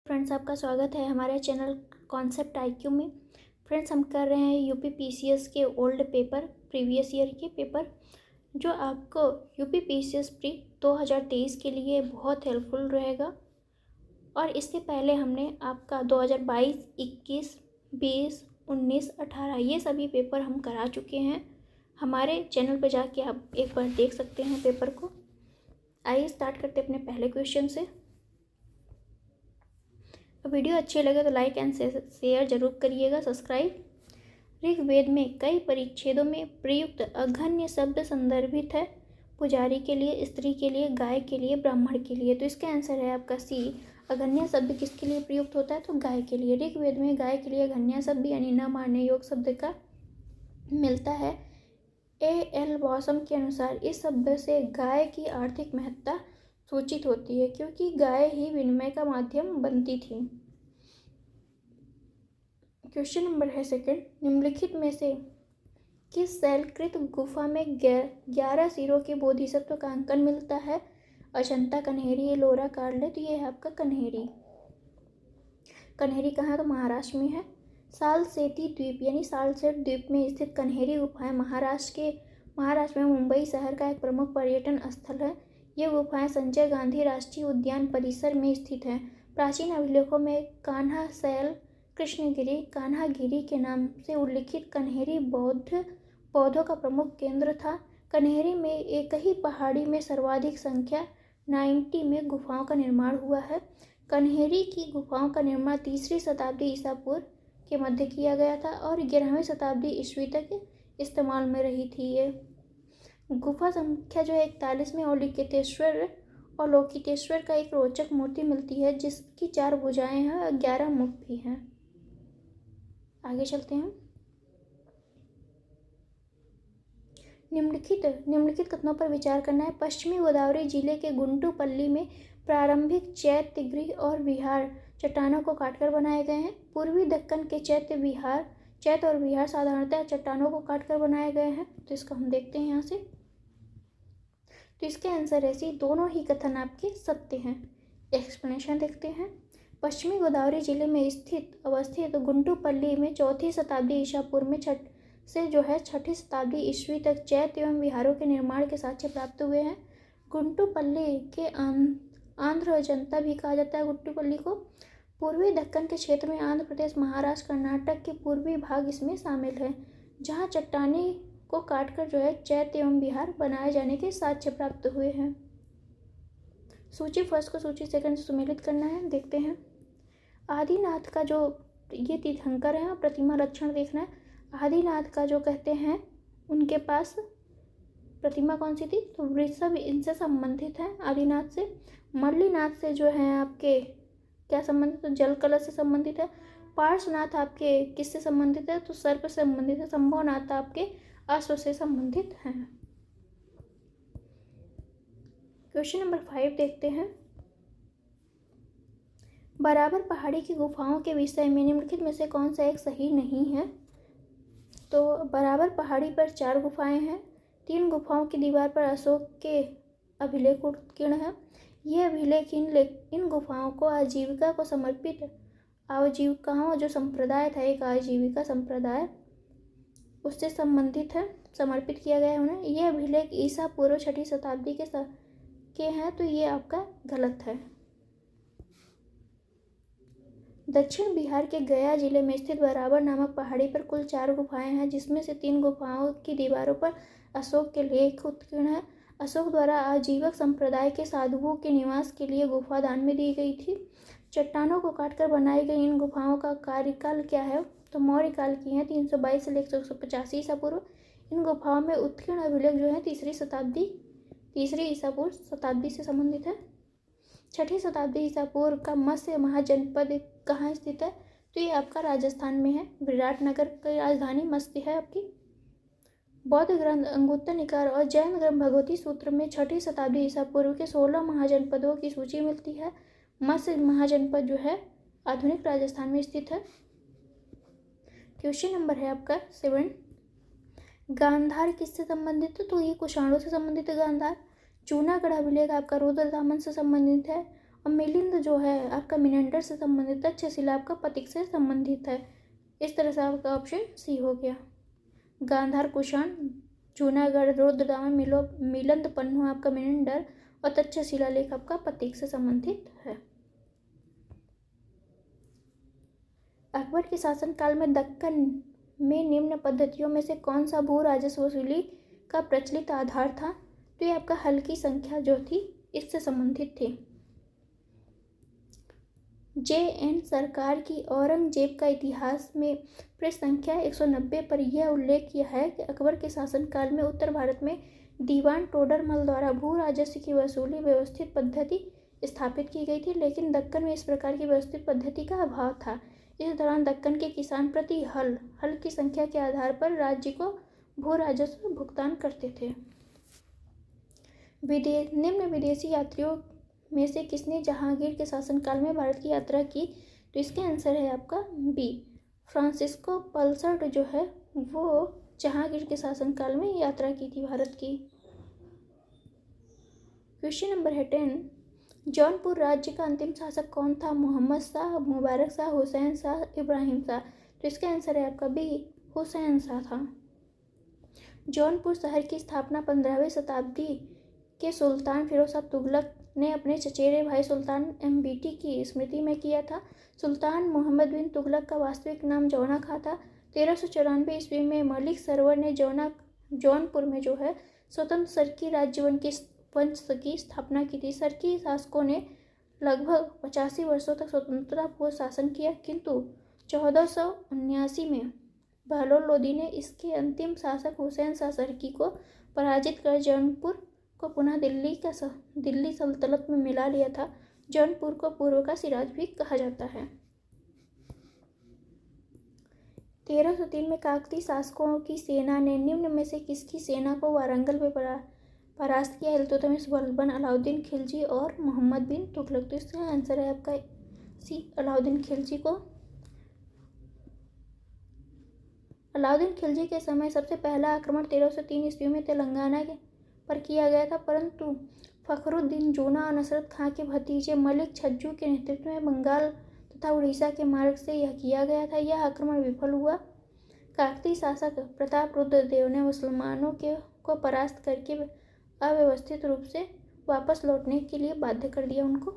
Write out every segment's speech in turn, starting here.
Friends, आपका स्वागत है हमारे चैनल कॉन्सेप्ट आईक्यू में। फ्रेंड्स, हम कर रहे हैं यूपी पीसीएस के ओल्ड पेपर, प्रीवियस ईयर के पेपर, जो आपको यूपी पीसीएस प्री 2023 के लिए बहुत हेल्पफुल रहेगा। और इससे पहले हमने आपका 2022, 21, 20, 19, 18 ये सभी पेपर हम करा चुके हैं। हमारे चैनल पर जाके आप एक बार देख सकते हैं पेपर को। आइए स्टार्ट करते हैं अपने पहले क्वेश्चन से। वीडियो अच्छे लगे तो लाइक एंड शेयर जरूर करिएगा, सब्सक्राइब। ऋग्वेद में कई परिच्छेदों में प्रयुक्त अघन्य शब्द संदर्भित है। पुजारी के लिए, स्त्री के लिए, गाय के लिए, ब्राह्मण के लिए। तो इसका आंसर है आपका सी। अघन्य शब्द किसके लिए प्रयुक्त होता है? तो गाय के लिए। ऋग्वेद में गाय के लिए अघन्य शब्द यानी न मारने योग्य शब्द का मिलता है। A.L. बॉसम के अनुसार इस शब्द से गाय की आर्थिक महत्ता सूचित होती है, क्योंकि गाय ही विनिमय का माध्यम बनती थी। क्वेश्चन नंबर है सेकंड। निम्नलिखित में से किस शैलकृत गुफा में 11 सिरों के बोधिसत्व का अंकन मिलता है? अजंता, कन्हेरी, एलोरा, कार्ले। तो ये है आपका कन्हेरी। कन्हेरी कहाँ है? तो महाराष्ट्र में है। सालसेती द्वीप यानी सालसेट द्वीप में स्थित कन्हेरी गुफाएं महाराष्ट्र में मुंबई शहर का एक प्रमुख पर्यटन स्थल है। ये गुफाएं संजय गांधी राष्ट्रीय उद्यान परिसर में स्थित हैं। प्राचीन अभिलेखों में कान्हा शैल, कृष्णगिरी, कान्हागिरी के नाम से उल्लिखित कन्हेरी बौद्ध पौधों का प्रमुख केंद्र था। कन्हेरी में एक ही पहाड़ी में सर्वाधिक संख्या 90 में गुफाओं का निर्माण हुआ है। कन्हेरी की गुफाओं का निर्माण 3री शताब्दी ईसा पूर्व के मध्य किया गया था और 11वीं शताब्दी ईस्वी तक इस्तेमाल में रही थी। ये गुफा संख्या जो है 41 में अवलोकितेश्वर का एक रोचक मूर्ति मिलती है, जिसकी 4 भुजाएं हैं और 11 मुख भी हैं। आगे चलते हैं। निम्नलिखित कथनों पर विचार करना है। पश्चिमी गोदावरी जिले के गुंटूपल्ली में प्रारंभिक चैत्य गृह और विहार चट्टानों को काटकर बनाए गए हैं। पूर्वी दक्कन के चैत्य और विहार साधारणतः चट्टानों को काटकर बनाए गए हैं। तो इसको हम देखते हैं यहाँ से। तो इसके आंसर ऐसी दोनों ही कथन आपके सत्य हैं। एक्सप्लेनेशन देखते हैं। पश्चिमी गोदावरी जिले में अवस्थित गुंटूपल्ली में 4वीं शताब्दी ईसा पूर्व में 6ठी शताब्दी ईस्वी तक चैत्य एवं विहारों के निर्माण के साक्ष्य प्राप्त हुए हैं। गुंटूपल्ली के आंध्र अजंता भी कहा जाता है। गुंटूपल्ली को पूर्वी दक्कन के क्षेत्र में आंध्र प्रदेश, महाराष्ट्र, कर्नाटक के पूर्वी भाग इसमें शामिल है, जहाँ चट्टानी को काटकर जो है चैत्य एवं विहार बनाए जाने के साक्ष्य प्राप्त हुए हैं। सूची फर्स्ट को सूची सेकंड से सुमेलित करना है। देखते हैं। आदिनाथ का जो ये तीर्थंकर है, प्रतिमा लक्षण देखना है। आदिनाथ का जो कहते हैं उनके पास प्रतिमा कौन सी थी? तो वृषभ इनसे संबंधित है आदिनाथ से। मल्लीनाथ से जो है आपके क्या संबंधित? तो जल कलश से संबंधित है। पार्श्वनाथ आपके किससे संबंधित है? तो सर्प से संबंधित है। शंभुनाथ आपके अश्व से संबंधित हैं। क्वेश्चन नंबर 5 देखते हैं। बराबर पहाड़ी की गुफाओं के विषय में निम्नलिखित में से कौन सा एक सही नहीं है? तो बराबर पहाड़ी पर 4 गुफाएं हैं। 3 गुफाओं की दीवार पर अशोक के अभिलेख उत्कीर्ण है। ये अभिलेख इन गुफाओं को आजीविका को समर्पित आजीविकाओं जो संप्रदाय था, एक आजीविका संप्रदाय, उससे संबंधित है, समर्पित किया गया है उन्हें। ये अभिलेख ईसा पूर्व 6ठी शताब्दी के हैं, तो ये आपका गलत है। दक्षिण बिहार के गया जिले में स्थित बराबर नामक पहाड़ी पर कुल 4 गुफाएं हैं, जिसमें से 3 गुफाओं की दीवारों पर अशोक के लेख उत्कीर्ण है। अशोक द्वारा आजीवक संप्रदाय के साधुओं के निवास के लिए गुफा दान में दी गई थी। चट्टानों को काटकर बनाई गई इन गुफाओं का कार्यकाल क्या है? तो मौर्य काल की है, 322 से लेकर 185 ईसा पूर्व। इन गुफाओं में उत्कीर्ण अभिलेख जो है 3री ईसा पूर्व शताब्दी से संबंधित है। 6ठी शताब्दी ईसा पूर्व का मत्स्य महाजनपद कहाँ स्थित है? तो ये आपका राजस्थान में है। विराटनगर की राजधानी मत्स्य है आपकी। बौद्ध ग्रंथ अंगुत्तर निकाय और जैन ग्रंथ भगवती सूत्र में 6ठी शताब्दी ईसा पूर्व के 16 महाजनपदों की सूची मिलती है। मत्स्य महाजनपद जो है आधुनिक राजस्थान में स्थित है। क्वेश्चन नंबर है आपका 7। गांधार किससे संबंधित है? तो ये कुषाणों से संबंधित है गांधार। जूनागढ़ अभिलेख आपका रुद्रदामन से संबंधित है और मिलिंद जो है आपका मिनेंडर से संबंधित, तक्षशिला आपका पथिक से संबंधित है। इस तरह से आपका ऑप्शन सी हो गया। गांधार कुषाण जूनागढ़ रुद्रदामन मिलिंद पन्नू आपका मिनेंडर और तक्षशिला लेख आपका पथिक से संबंधित है। अकबर के शासनकाल में दक्कन में निम्न पद्धतियों में से कौन सा भू राजस्व वसूली का प्रचलित आधार था? तो ये आपका हल की संख्या जो थी इससे संबंधित थी। जे.एन. सरकार की औरंगजेब का इतिहास में पृष्ठ संख्या 190 पर यह उल्लेख किया है कि अकबर के शासनकाल में उत्तर भारत में दीवान टोडरमल द्वारा भू राजस्व की वसूली व्यवस्थित पद्धति स्थापित की गई थी, लेकिन दक्कन में इस प्रकार की व्यवस्थित पद्धति का अभाव था। इस दौरान दक्कन के किसान प्रति हल की संख्या के आधार पर राज्य को भू राजस्व भुगतान करते थे। निम्न विदेशी यात्रियों में से किसने जहांगीर के शासनकाल में भारत की यात्रा की? तो इसका आंसर है आपका बी, फ्रांसिस्को पल्सर्ट जो है वो जहांगीर के शासनकाल में यात्रा की थी भारत की। क्वेश्चन नंबर है 10, जौनपुर राज्य का अंतिम शासक कौन था? मोहम्मद शाह, मुबारक शाह, हुसैन शाह, इब्राहिम शाह। तो इसका आंसर है आपका बी, हुसैन शाह था। जौनपुर शहर की स्थापना 15वीं शताब्दी के सुल्तान फिरोज शाह तुगलक ने अपने चचेरे भाई सुल्तान एमबीटी की स्मृति में किया था। सुल्तान मोहम्मद बिन तुगलक का वास्तविक नाम जौना खां था। 1394 ईस्वी में मलिक सरवर ने जौनपुर में जो है स्वतंत्र सरकी राज्यवन की वंश की स्थापना की थी। सरकी शासकों ने लगभग 85 वर्षों तक स्वतंत्रतापूर्व शासन किया, किंतु 1479 में बहलोल लोदी ने इसके अंतिम शासक हुसैन शाह सरकी को पराजित कर जौनपुर को पुनः दिल्ली सल्तनत में मिला लिया था। जौनपुर को पूर्व का सिराज भी कहा जाता है। 1303 में काकतीय शासकों की सेना ने निम्न में से किसकी सेना को वारंगल में परास्त किया? इल्तुतमिश, बलबन, अलाउद्दीन खिलजी और मोहम्मद बिन तुगलक। तो इसका आंसर है आपका सी, अलाउद्दीन खिलजी को। अलाउद्दीन खिलजी के समय सबसे पहला आक्रमण 1303 ईस्वी में तेलंगाना पर किया गया था, परंतु फखरुद्दीन जूना और नसरत खां के भतीजे मलिक छज्जू के नेतृत्व में बंगाल तथा उड़ीसा के मार्ग से यह किया गया था। यह आक्रमण विफल हुआ। काकतीय शासक प्रताप रुद्र देव ने मुसलमानों को परास्त करके अव्यवस्थित रूप से वापस लौटने के लिए बाध्य कर दिया उनको।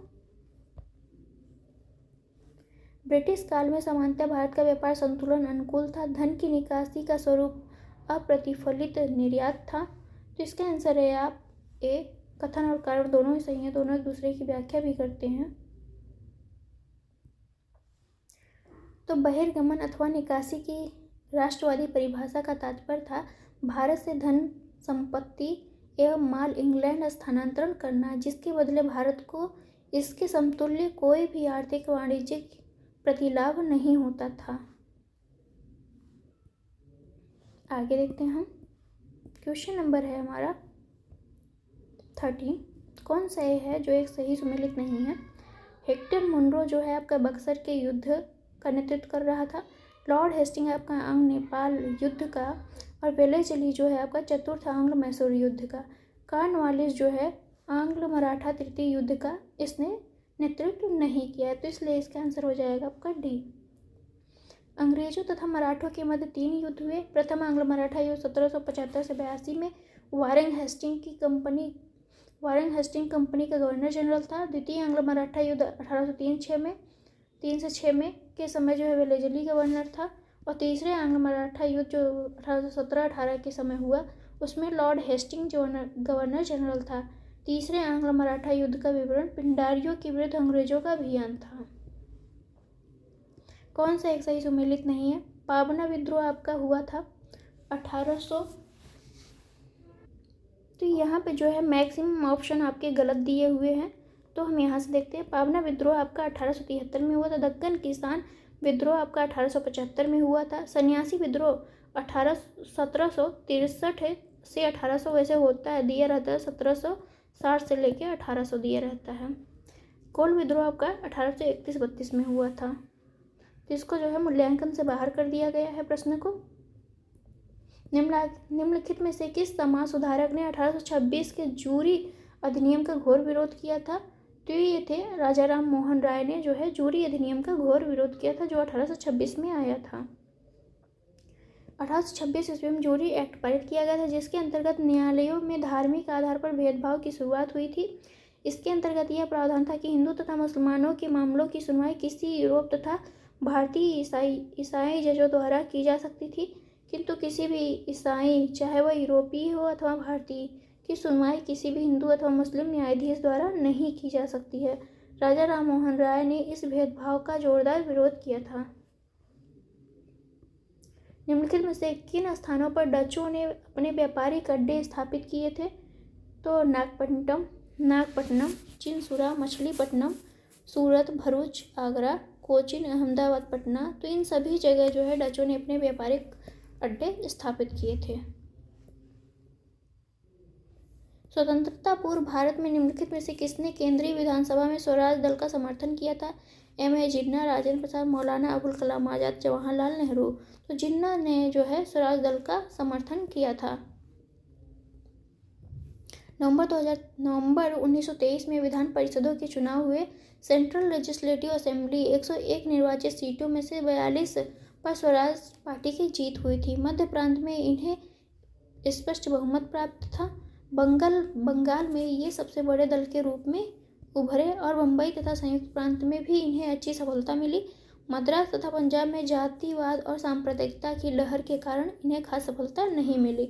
ब्रिटिश काल में सामान्यतः भारत का व्यापार संतुलन अनुकूल था। धन की निकासी का स्वरूप अप्रतिफलित निर्यात था। तो इसका आंसर है आप ए, कथन और कारण दोनों ही सही हैं, दोनों एक दूसरे की व्याख्या भी करते हैं। तो बहिर्गमन अथवा निकासी की राष्ट्रवादी परिभाषा का तात्पर्य था भारत से धन, संपत्ति एवं माल इंग्लैंड स्थानांतरण करना, जिसके बदले भारत को इसके समतुल्य कोई भी आर्थिक वाणिज्यिक प्रतिलाभ नहीं होता था। आगे देखते हैं हम। क्वेश्चन नंबर है हमारा 13, कौन सा है जो एक सही सुमेलित नहीं है? हेक्टर मुनरो जो है आपका बक्सर के युद्ध का नेतृत्व कर रहा था। लॉर्ड हेस्टिंग आपका अंग नेपाल युद्ध का, और वेलेस्ली जो है आपका चतुर्थ आंग्ल मैसूर युद्ध का। कॉर्नवालिस जो है आंग्ल मराठा तृतीय युद्ध का इसने नेतृत्व नहीं किया है, तो इसलिए इसका आंसर हो जाएगा आपका डी। अंग्रेजों तथा मराठों के मध्य 3 युद्ध हुए। प्रथम आंग्ल मराठा युद्ध 1775 से 82 में वारेन हेस्टिंग कंपनी का गवर्नर जनरल था। द्वितीय आंग्ल मराठा युद्ध 3 से 6 में के समय जो है वेलेस्ली गवर्नर था। और तीसरे आंग्ल मराठा युद्ध जो 1817-18 के समय हुआ उसमें लॉर्ड हेस्टिंग जो गवर्नर जनरल था। तीसरे आंग्ल मराठा युद्ध का विवरण पिंडारियों के विरुद्ध अंग्रेजों का अभियान था। कौन सा एक सही सुमेलित नहीं है? पाबना विद्रोह आपका हुआ था 1800। तो यहाँ पे जो है मैक्सिमम ऑप्शन आपके गलत दिए हुए हैं, तो हम यहाँ से देखते हैं। पाबना विद्रोह आपका 1873 में हुआ था। दक्कन किसान विद्रोह आपका 1875 में हुआ था। सन्यासी विद्रोह 1763 से 1800 वैसे होता है, दिया रहता है 1760 से लेके 1800 दिया रहता है। कोल विद्रोह आपका 1831-32 में हुआ था, जिसको जो है मूल्यांकन से बाहर कर दिया गया है प्रश्न को। निम्नलिखित में से किस समाज सुधारक ने 1826 के जूरी अधिनियम का घोर विरोध किया था? तो ये थे राजा राम मोहन राय ने जो है जूरी अधिनियम का घोर विरोध किया था, जो 1826 में आया था। 1826 ईस्वी में जूरी एक्ट पारित किया गया था, जिसके अंतर्गत न्यायालयों में धार्मिक आधार पर भेदभाव की शुरुआत हुई थी। इसके अंतर्गत यह प्रावधान था कि हिंदू तथा मुसलमानों के मामलों की सुनवाई किसी यूरोप तथा भारतीय ईसाई जजों द्वारा की जा सकती थी, किंतु किसी भी ईसाई, चाहे वह यूरोपीय हो अथवा भारतीय, की सुनवाई किसी भी हिंदू अथवा मुस्लिम न्यायाधीश द्वारा नहीं की जा सकती है। राजा राम मोहन राय ने इस भेदभाव का जोरदार विरोध किया था। निम्नलिखित में से किन स्थानों पर डचों ने अपने व्यापारिक अड्डे स्थापित किए थे? तो नागपट्टनम, चिनसुरा, मछलीपट्टनम, सूरत, भरूच, आगरा, कोचीन, अहमदाबाद, पटना। तो इन सभी जगह जो है डचों ने अपने व्यापारिक अड्डे स्थापित किए थे। स्वतंत्रता पूर्व भारत में निम्नलिखित में से किसने केंद्रीय विधानसभा में स्वराज दल का समर्थन किया था? M.A. जिन्ना, राजेंद्र प्रसाद, मौलाना अबुल कलाम आजाद, जवाहरलाल नेहरू। तो जिन्ना ने जो है स्वराज दल का समर्थन किया था। नवंबर 1923 में विधान परिषदों के चुनाव हुए। सेंट्रल लेजिस्लेटिव असेंबली 101 निर्वाचित सीटों में से 42 पर स्वराज पार्टी की जीत हुई थी। मध्य प्रांत में इन्हें स्पष्ट बहुमत प्राप्त था। बंगाल में ये सबसे बड़े दल के रूप में उभरे और बम्बई तथा संयुक्त प्रांत में भी इन्हें अच्छी सफलता मिली। मद्रास तथा पंजाब में जातिवाद और सांप्रदायिकता की लहर के कारण इन्हें खास सफलता नहीं मिली।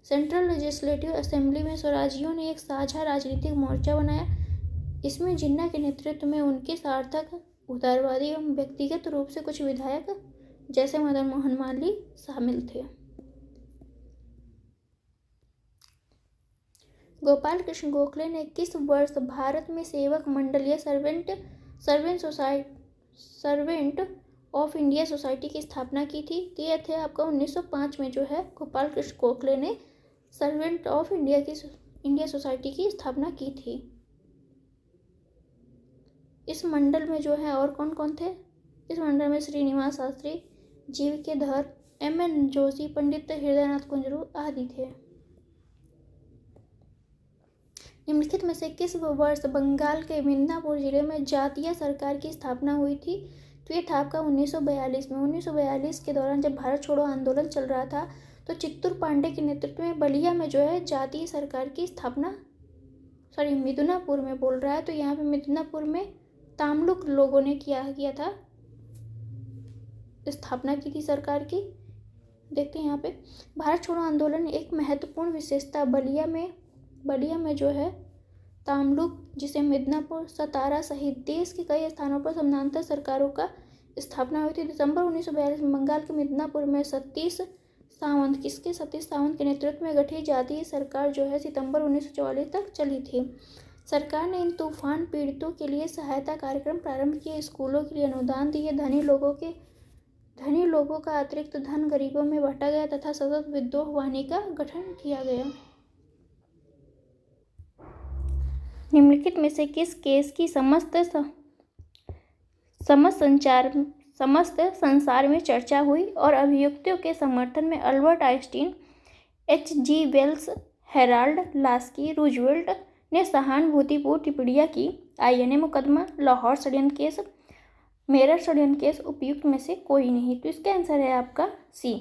सेंट्रल लेजिस्लेटिव असेंबली में स्वराजियों ने एक साझा राजनीतिक मोर्चा बनाया। इसमें जिन्ना के नेतृत्व में उनके सार्थक, उदारवादी एवं व्यक्तिगत रूप से कुछ विधायक जैसे मदन मोहन मालवीय शामिल थे। गोपाल कृष्ण गोखले ने किस वर्ष भारत में सेवक मंडल या सर्वेंट ऑफ इंडिया सोसाइटी की स्थापना की थी? तो यह थे आपका 1905 में जो है गोपाल कृष्ण गोखले ने सर्वेंट ऑफ इंडिया सोसाइटी की स्थापना की थी। इस मंडल में जो है और कौन कौन थे? इस मंडल में श्रीनिवास शास्त्री, जीव.के. धर, M.N. जोशी, पंडित हृदयनाथ कुंजरू आदि थे। निम्नलिखित में से किस वर्ष बंगाल के मिदनापुर जिले में जातीय सरकार की स्थापना हुई थी? तो ये था आपका 1942 में। 1942 के दौरान जब भारत छोड़ो आंदोलन चल रहा था तो चित्तूर पांडे के नेतृत्व में बलिया में जो है जातीय सरकार की स्थापना, मिदनापुर में बोल रहा है, तो यहाँ पे मिदनापुर में तामलुक लोगों ने किया था, स्थापना की थी सरकार की। देखते हैं यहाँ पे भारत छोड़ो आंदोलन एक महत्वपूर्ण विशेषता बलिया में जो है तामलुक, जिसे मिदनापुर, सतारा सहित देश के कई स्थानों पर समानांतर सरकारों का स्थापना हुई थी। दिसंबर 1942 में बंगाल के मिदनापुर में सतीश सावंत के नेतृत्व में गठित जातीय सरकार जो है सितंबर 1944 तक चली थी। सरकार ने इन तूफान पीड़ितों के लिए सहायता कार्यक्रम प्रारंभ किए, स्कूलों के लिए अनुदान दिए, धनी लोगों का अतिरिक्त धन गरीबों में बांटा गया तथा सतत विद्रोह वाहिनी का गठन किया गया। निम्नलिखित में से किस केस की समस्त संसार में चर्चा हुई और अभियुक्तों के समर्थन में Albert Einstein, H.G. Wells, Harold Laski, Roosevelt ने सहानुभूतिपूर्ण टिप्पणियां की? INA मुकदमा, लाहौर षड्यंत्र केस, मेरठ षड्यंत्र केस, उपयुक्त में से कोई नहीं। तो इसका आंसर है आपका C,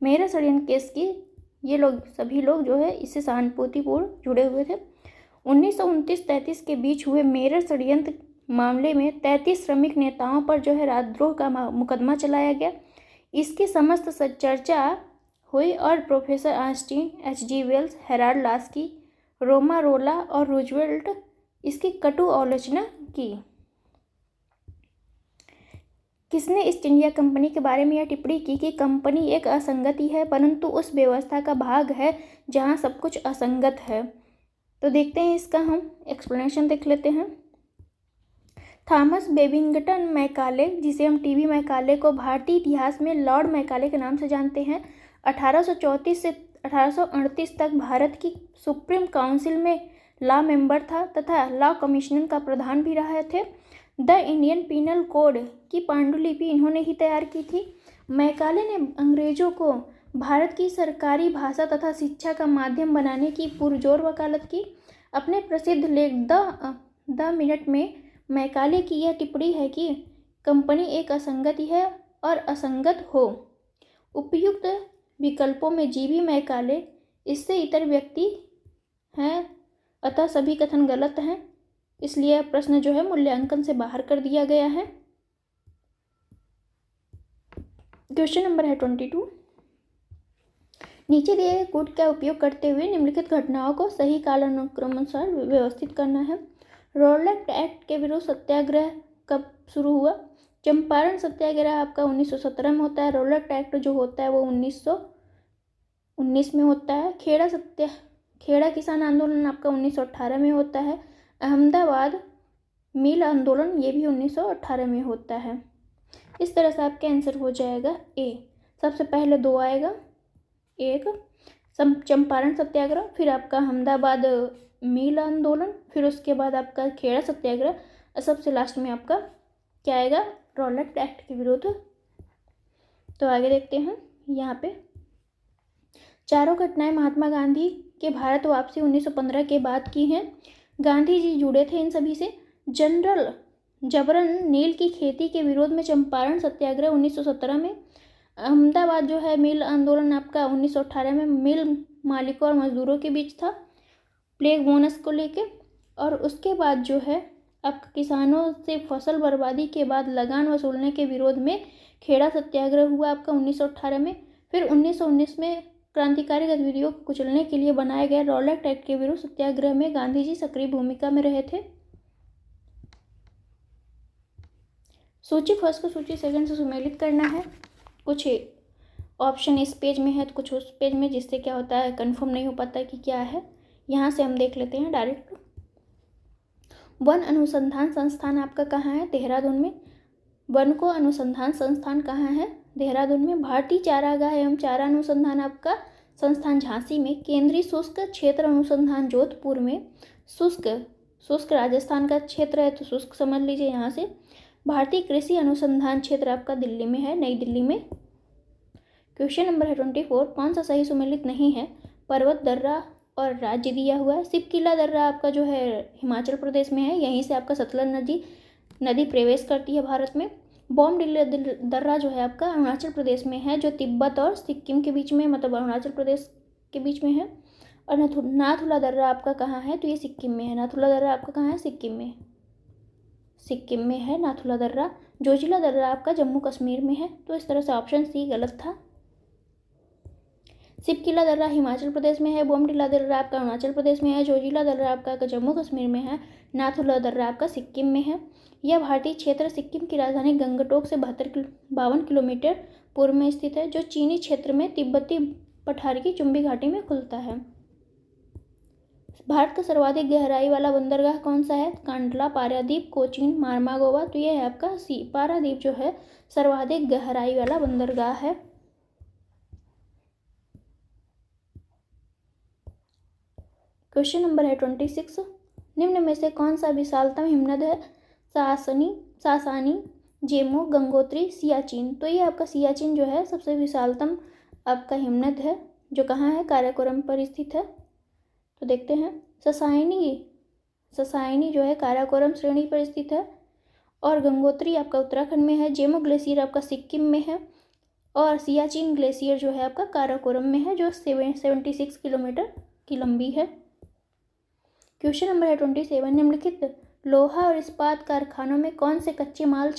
मेरठ षड्यंत्र केस की ये सभी लोग जो है इससे सहानुभूतिपूर्ण जुड़े हुए थे। 1929-33 के बीच हुए मेरठ षड्यंत्र मामले में 33 श्रमिक नेताओं पर जो है राजद्रोह का मुकदमा चलाया गया। इसकी समस्त चर्चा हुई और professor Einstein, H.G. Wells, Harold Laski, Romain रोला और रूजवेल्ट इसकी कटु आलोचना की। किसने ईस्ट इंडिया कंपनी के बारे में यह टिप्पणी की कि कंपनी एक असंगति है परंतु उस व्यवस्था का भाग है जहां सब कुछ असंगत है? तो देखते हैं इसका हम एक्सप्लेनेशन देख लेते हैं। थॉमस बेबिंगटन मैकाले, जिसे हम टीबी मैकाले को भारतीय इतिहास में लॉर्ड मैकाले के नाम से जानते हैं, 1834 से 1838 तक भारत की सुप्रीम काउंसिल में लॉ मेंबर था तथा लॉ कमिश्नर का प्रधान भी रहे थे। द इंडियन पीनल कोड की पांडुलिपि इन्होंने ही तैयार की थी। मैकाले ने अंग्रेजों को भारत की सरकारी भाषा तथा शिक्षा का माध्यम बनाने की पुरजोर वकालत की। अपने प्रसिद्ध लेख द मिनट में मैकाले की यह टिप्पणी है कि कंपनी एक असंगति है और असंगत हो उपयुक्त विकल्पों में जीबी मैकाले इससे इतर व्यक्ति हैं, अतः सभी कथन गलत हैं, इसलिए प्रश्न जो है मूल्यांकन से बाहर कर दिया गया है। क्वेश्चन नंबर है 22। नीचे दिए गए कूट का उपयोग करते हुए निम्नलिखित घटनाओं को सही कालानुक्रमानुसार व्यवस्थित करना है। रॉलेट एक्ट के विरुद्ध सत्याग्रह कब शुरू हुआ? चंपारण सत्याग्रह आपका 1917 में होता है। रॉलेट एक्ट जो होता है वो 1919 में होता है। खेड़ा किसान आंदोलन आपका 1918 में होता है। अहमदाबाद मिल आंदोलन ये भी 1918 में होता है। इस तरह से आपका आंसर हो जाएगा ए। सबसे पहले 2 आएगा, एक चंपारण सत्याग्रह, फिर आपका अहमदाबाद मिल आंदोलन, फिर उसके बाद आपका खेड़ा सत्याग्रह और सबसे लास्ट में आपका क्या आएगा? रॉलेट एक्ट के विरुद्ध। तो आगे देखते हैं। यहाँ पे चारों घटनाएं महात्मा गांधी के भारत वापसी 1915 के बाद की हैं। गांधी जी जुड़े थे इन सभी से। जनरल जबरन नील की खेती के विरोध में चंपारण सत्याग्रह 1917 में। अहमदाबाद जो है मिल आंदोलन आपका 1918 में मिल मालिकों और मजदूरों के बीच था प्लेग बोनस को लेके। और उसके बाद जो है आपका किसानों से फसल बर्बादी के बाद लगान वसूलने के विरोध में खेड़ा सत्याग्रह हुआ आपका 1918 में। फिर 1919 में क्रांतिकारी गतिविधियों को कुचलने के लिए बनाए गए रॉलेट एक्ट के विरुद्ध सत्याग्रह में गांधी जी सक्रिय भूमिका में रहे थे। सूची फर्स्ट को सूची सेकंड से सुमेलित करना है। कुछ ऑप्शन इस पेज में है तो कुछ उस पेज में, जिससे क्या होता है कंफर्म नहीं हो पाता कि क्या है। यहाँ से हम देख लेते हैं डायरेक्ट। वन अनुसंधान संस्थान आपका कहाँ है? देहरादून में। वन को अनुसंधान संस्थान कहाँ है? देहरादून में। भारतीय चारागाह एवं चारा अनुसंधान आपका संस्थान झांसी में। केंद्रीय शुष्क क्षेत्र अनुसंधान जोधपुर में। शुष्क राजस्थान का क्षेत्र है तो शुष्क समझ लीजिए यहाँ से। भारतीय कृषि अनुसंधान क्षेत्र आपका दिल्ली में है, नई दिल्ली में। क्वेश्चन नंबर है 24। कौन सा सही सुमेलित नहीं है? पर्वत, दर्रा और राज्य दिया हुआ है। सिपकिला दर्रा आपका जो है हिमाचल प्रदेश में है, यहीं से आपका सतलज नदी प्रवेश करती है भारत में। बॉमडिला दर्रा जो है आपका अरुणाचल प्रदेश में है, जो तिब्बत और सिक्किम के बीच में, मतलब अरुणाचल प्रदेश के बीच में है। और नाथुला दर्रा आपका कहाँ है? तो ये सिक्किम में है। नाथुला दर्रा आपका कहाँ है? सिक्किम में है नाथुला दर्रा। जोजिला दर्रा आपका जम्मू कश्मीर में है। तो इस तरह से ऑप्शन सी गलत था। सिपकिला दर्रा हिमाचल प्रदेश में है। बोमडिला दर्रा आपका अरुणाचल प्रदेश में है। जोजिला दर्रा आपका जम्मू कश्मीर में है। नाथुला दर्रा आपका सिक्किम में है। यह भारतीय क्षेत्र सिक्किम की राजधानी गंगटोक से 52 किलोमीटर पूर्व में स्थित है, जो चीनी क्षेत्र में तिब्बती पठार की चुंबी घाटी में खुलता है। भारत का सर्वाधिक गहराई वाला बंदरगाह कौन सा है? कांडला, पारादीप, कोचीन, मार्मागोवा। तो यह है आपका सी, पारादीप जो है सर्वाधिक गहराई वाला बंदरगाह है। क्वेश्चन नंबर है 26। निम्न में से कौन सा विशालतम हिमनद है? सासानी, जेमो, गंगोत्री, सियाचिन। तो ये आपका सियाचिन जो है सबसे विशालतम आपका हिमनद है, जो कहाँ है? काराकोरम पर स्थित है। तो देखते हैं। ससाइनी जो है काराकोरम श्रेणी पर स्थित है। और गंगोत्री आपका उत्तराखंड में है। जेमो ग्लेशियर आपका सिक्किम में है। और सियाचिन ग्लेशियर जो है आपका काराकोरम में है, जो 76 किलोमीटर की लंबी है। क्वेश्चन नंबर है 27। निम्नलिखित लोहा और इस्पात कारखानों में कौन से कच्चे माल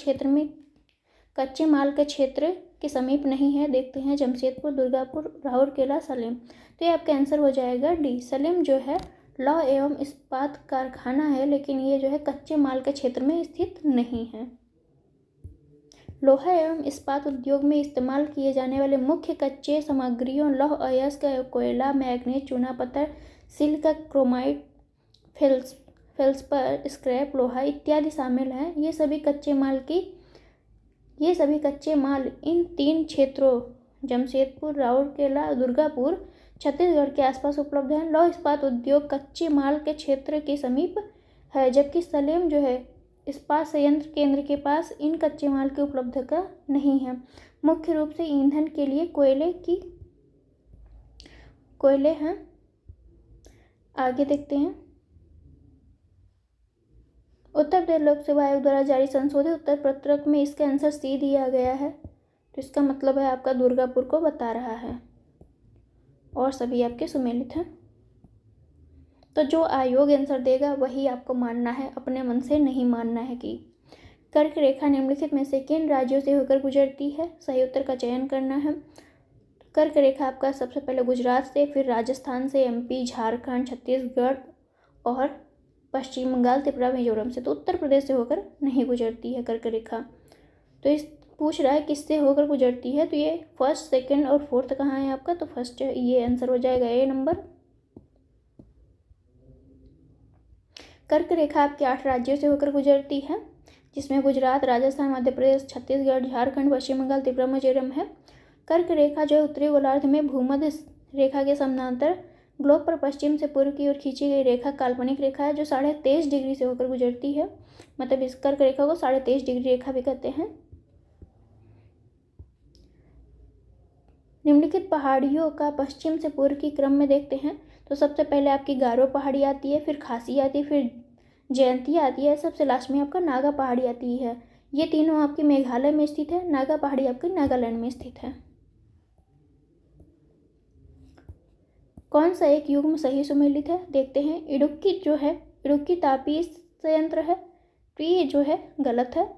के क्षेत्र के समीप नहीं है? देखते हैं। जमशेदपुर, दुर्गापुर, राउरकेला, सलेम। तो ये आपका आंसर हो जाएगा डी। सलेम जो है लौह एवं इस्पात कारखाना है, लेकिन ये जो है कच्चे माल के क्षेत्र में स्थित नहीं है। लोहा एवं इस्पात उद्योग में इस्तेमाल किए जाने वाले मुख्य कच्चे सामग्रियों लौह अयस्क, कोयला, मैग्नीज, चूना पत्थर, सिल्क, क्रोमाइट, फेल्सपर, स्क्रैप लोहा इत्यादि शामिल हैं। ये सभी कच्चे माल इन 3 क्षेत्रों जमशेदपुर, राउरकेला, दुर्गापुर, छत्तीसगढ़ के आसपास उपलब्ध हैं। लौह इस्पात उद्योग कच्चे माल के क्षेत्र के समीप है, जबकि सलेम जो है इस्पात संयंत्र केंद्र के पास इन कच्चे माल की उपलब्धता नहीं है। मुख्य रूप से ईंधन के लिए कोयले हैं। आगे देखते हैं। उत्तर प्रदेश लोक सेवा आयोग द्वारा जारी संशोधित उत्तर पत्रक में इसका आंसर सी दिया गया है। तो इसका मतलब है आपका दुर्गापुर को बता रहा है और सभी आपके सुमेलित हैं। तो जो आयोग आंसर देगा वही आपको मानना है, अपने मन से नहीं मानना है कि कर्क रेखा निम्नलिखित में से किन राज्यों से होकर गुजरती है। सही उत्तर का चयन करना है। कर्क रेखा आपका सबसे पहले गुजरात से, फिर राजस्थान से, एमपी, झारखंड, छत्तीसगढ़ और पश्चिम बंगाल, त्रिपुरा, मिजोरम से। तो उत्तर प्रदेश से होकर नहीं गुजरती है कर्क रेखा। तो इस पूछ रहा है किससे होकर गुजरती है, तो ये फर्स्ट, सेकंड और फोर्थ कहाँ है आपका, तो फर्स्ट ये आंसर हो जाएगा ए नंबर। कर्क रेखा आपके 8 राज्यों से होकर गुजरती है, जिसमें गुजरात, राजस्थान, मध्य प्रदेश, छत्तीसगढ़, झारखंड, पश्चिम बंगाल, त्रिपुरा, मिजोरम है। कर्क रेखा जो है उत्तरी गोलार्ध में भूमध्य रेखा के समानांतर ग्लोब पर पश्चिम से पूर्व की ओर खींची गई रेखा काल्पनिक रेखा है, जो 23.5 डिग्री से होकर गुजरती है। मतलब इस कर्क रेखा को 23.5 डिग्री रेखा भी कहते हैं। निम्नलिखित पहाड़ियों का पश्चिम से पूर्व की क्रम में देखते हैं। तो सबसे पहले आपकी गारो पहाड़ी आती है, फिर खासी आती है, फिर जयंती आती है, सबसे लास्ट में आपका नागा पहाड़ी आती है। ये तीनों आपकी मेघालय में स्थित है, नागा पहाड़ी आपकी नागालैंड में स्थित है। कौन सा एक युग्म सही सुमेलित है, देखते हैं। इडुक्की जो है, इडुक्की तापीय संयंत्र है, तो ये जो है गलत है।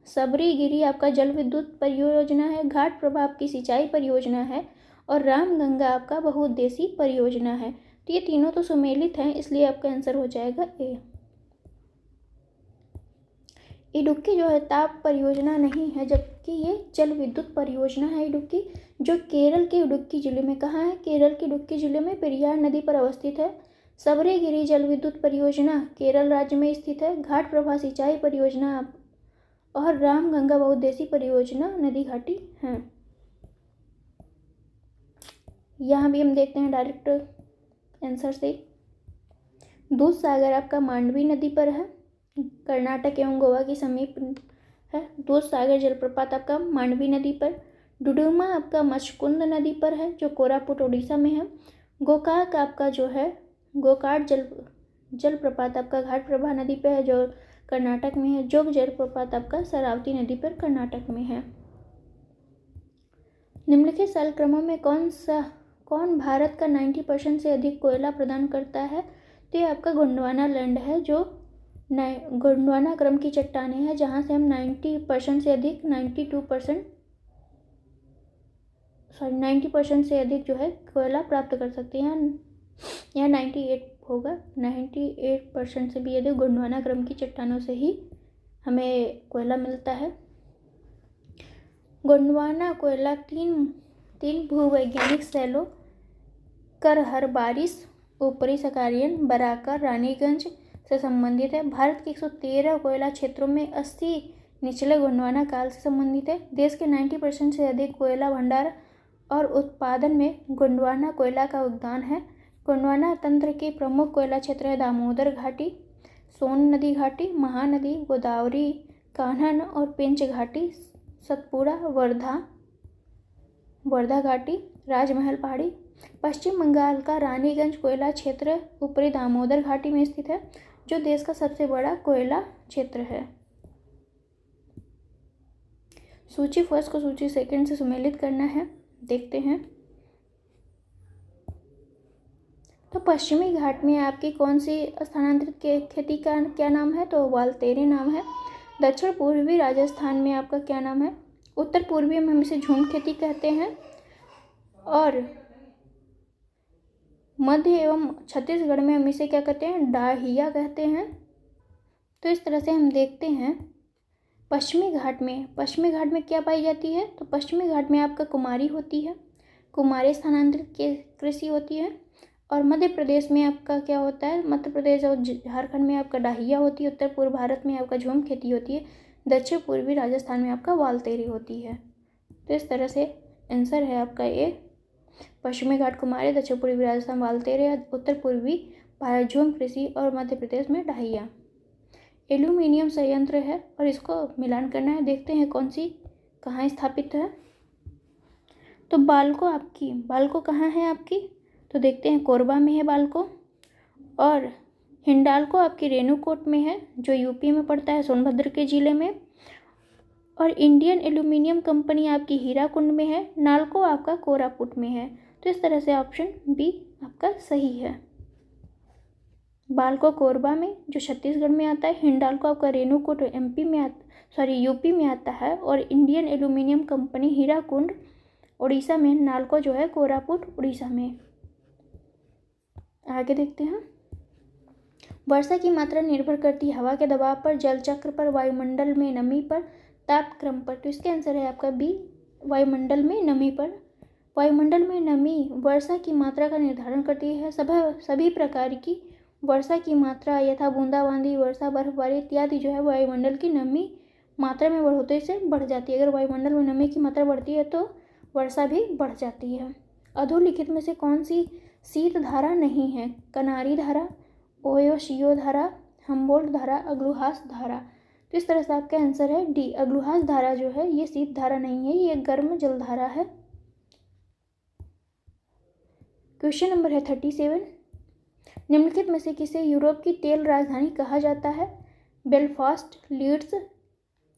सबरीगिरी आपका जल विद्युत परियोजना है, घाट प्रभाव की सिंचाई परियोजना है और रामगंगा आपका बहुउद्देशीय परियोजना है। तो ये तीनों तो सुमेलित हैं, इसलिए आपका आंसर हो जाएगा ए। इडुक्की जो है ताप परियोजना नहीं है, जबकि ये जल विद्युत परियोजना है। इडुक्की जो केरल के इडुक्की जिले में, कहाँ है, केरल के इडुक्की जिले में पेरियार नदी पर अवस्थित है। सबरीगिरी जल विद्युत परियोजना केरल राज्य में स्थित है। घाट प्रभा सिंचाई परियोजना और रामगंगा बहुउद्देशीय परियोजना नदी घाटी है। यहाँ भी हम देखते हैं डायरेक्ट आंसर से। दूध सागर आपका मांडवी नदी पर है, कर्नाटक एवं गोवा के समीप है। दूध सागर जलप्रपात आपका मांडवी नदी पर। डुडुमा आपका मचकुंद नदी पर है, जो कोरापुट उड़ीसा में है। गोकाक आपका जो है गोकाट जलप्रपात आपका घाट प्रभा नदी पर है, जो कर्नाटक में है। जोग जलप्रपात आपका शरावती नदी पर कर्नाटक में है। निम्नलिखित साल क्रमों में कौन भारत का 90% से अधिक कोयला प्रदान करता है, तो ये आपका गोंडवाना लैंड है, जो गोंडवाना क्रम की चट्टानें हैं, जहाँ से हम 90% से अधिक 90% से अधिक जो है कोयला प्राप्त कर सकते हैं। यहाँ 98 होगा, 98% से भी अधिक गोंडवाना क्रम की चट्टानों से ही हमें कोयला मिलता है। गोंडवाना कोयला तीन भूवैज्ञानिक शैलों करहर बारिश, ऊपरी सकारियन, बराकर, रानीगंज से संबंधित है। भारत के 113 कोयला क्षेत्रों में 80 निचले गोंडवाना काल से संबंधित है। देश के 90% से अधिक कोयला भंडार और उत्पादन में गोंडवाना कोयला का योगदान है। गोंडवाना तंत्र के प्रमुख कोयला क्षेत्र है दामोदर घाटी, सोन नदी घाटी, महानदी, गोदावरी, कान्हन और पेंच घाटी, सतपुड़ा, वर्धा घाटी, राजमहल पहाड़ी। पश्चिम बंगाल का रानीगंज कोयला क्षेत्र ऊपरी दामोदर घाटी में स्थित है, जो देश का सबसे बड़ा कोयला क्षेत्र है। सूची फर्स्ट को सूची सेकंड से सुमेलित करना है, देखते हैं। तो पश्चिमी घाट में आपकी कौन सी स्थानांतरित खेती का क्या नाम है, तो वालतेरे नाम है। दक्षिण पूर्वी राजस्थान में आपका क्या नाम है, उत्तर पूर्वी में हम इसे झूम खेती कहते हैं, और मध्य एवं छत्तीसगढ़ में हम इसे क्या कहते हैं, डाहिया कहते हैं। तो इस तरह से हम देखते हैं पश्चिमी घाट में क्या पाई जाती है, तो पश्चिमी घाट में आपका कुमारी होती है, कुमारी स्थानांतरित कृषि होती है। और मध्य प्रदेश में आपका क्या होता है, मध्य प्रदेश और झारखंड में आपका डाहिया होती है। उत्तर पूर्व भारत में आपका झूम खेती होती है। दक्षिण पूर्वी राजस्थान में आपका वालतेरी होती है। तो इस तरह से आंसर है आपका ए, पश्चिमी घाट कुमारी, दक्षिण पूर्वी राजस्थान वालतेरे, उत्तर पूर्वी भारत झूम कृषि और मध्य प्रदेश में डाहिया। एल्यूमिनियम संयंत्र है और इसको मिलान करना है, देखते हैं कौन सी कहाँ स्थापित है। तो बालको कहाँ है आपकी, तो देखते हैं कोरबा में है बालको, और हिंडाल्को आपकी रेणुकूट में है, जो यूपी में पड़ता है, सोनभद्र के जिले में। और इंडियन एल्यूमिनियम कंपनी आपकी हीराकुंड में है। नालको आपका कोरापुट में है। तो इस तरह से ऑप्शन बी आपका सही है। बाल्को कोरबा में, जो छत्तीसगढ़ में आता है। हिंडाल्को आपका रेणुकूट यूपी में आता है। और Indian aluminium company Hirakud Orissa में। नालको जो है कोरापुट उड़ीसा में। आगे देखते हैं। वर्षा की मात्रा निर्भर करती है हवा के दबाव पर, जल चक्र पर, वायुमंडल में नमी पर, तापक्रम पर। तो इसके आंसर है आपका बी, वायुमंडल में नमी पर। वायुमंडल में नमी वर्षा की मात्रा का निर्धारण करती है। सभी प्रकार की वर्षा की मात्रा यथा बूंदाबांदी, वर्षा, बर्फबारी इत्यादि जो है वायुमंडल की नमी मात्रा में बढ़ोतरी से बढ़ जाती है। अगर वायुमंडल में नमी की मात्रा बढ़ती है तो वर्षा भी बढ़ जाती है। अधोलिखित में से कौन सी शीत धारा नहीं है? कनारी धारा, ओयोशियो धारा, हम्बोल्ट धारा, अग्लुहास धारा। तो इस तरह से आपका आंसर है डी, अग्लुहास धारा जो है ये शीत धारा नहीं है, ये गर्म जल धारा है। क्वेश्चन नंबर है 37। निम्नलिखित में से किसे यूरोप की तेल राजधानी कहा जाता है? बेलफास्ट, लीड्स,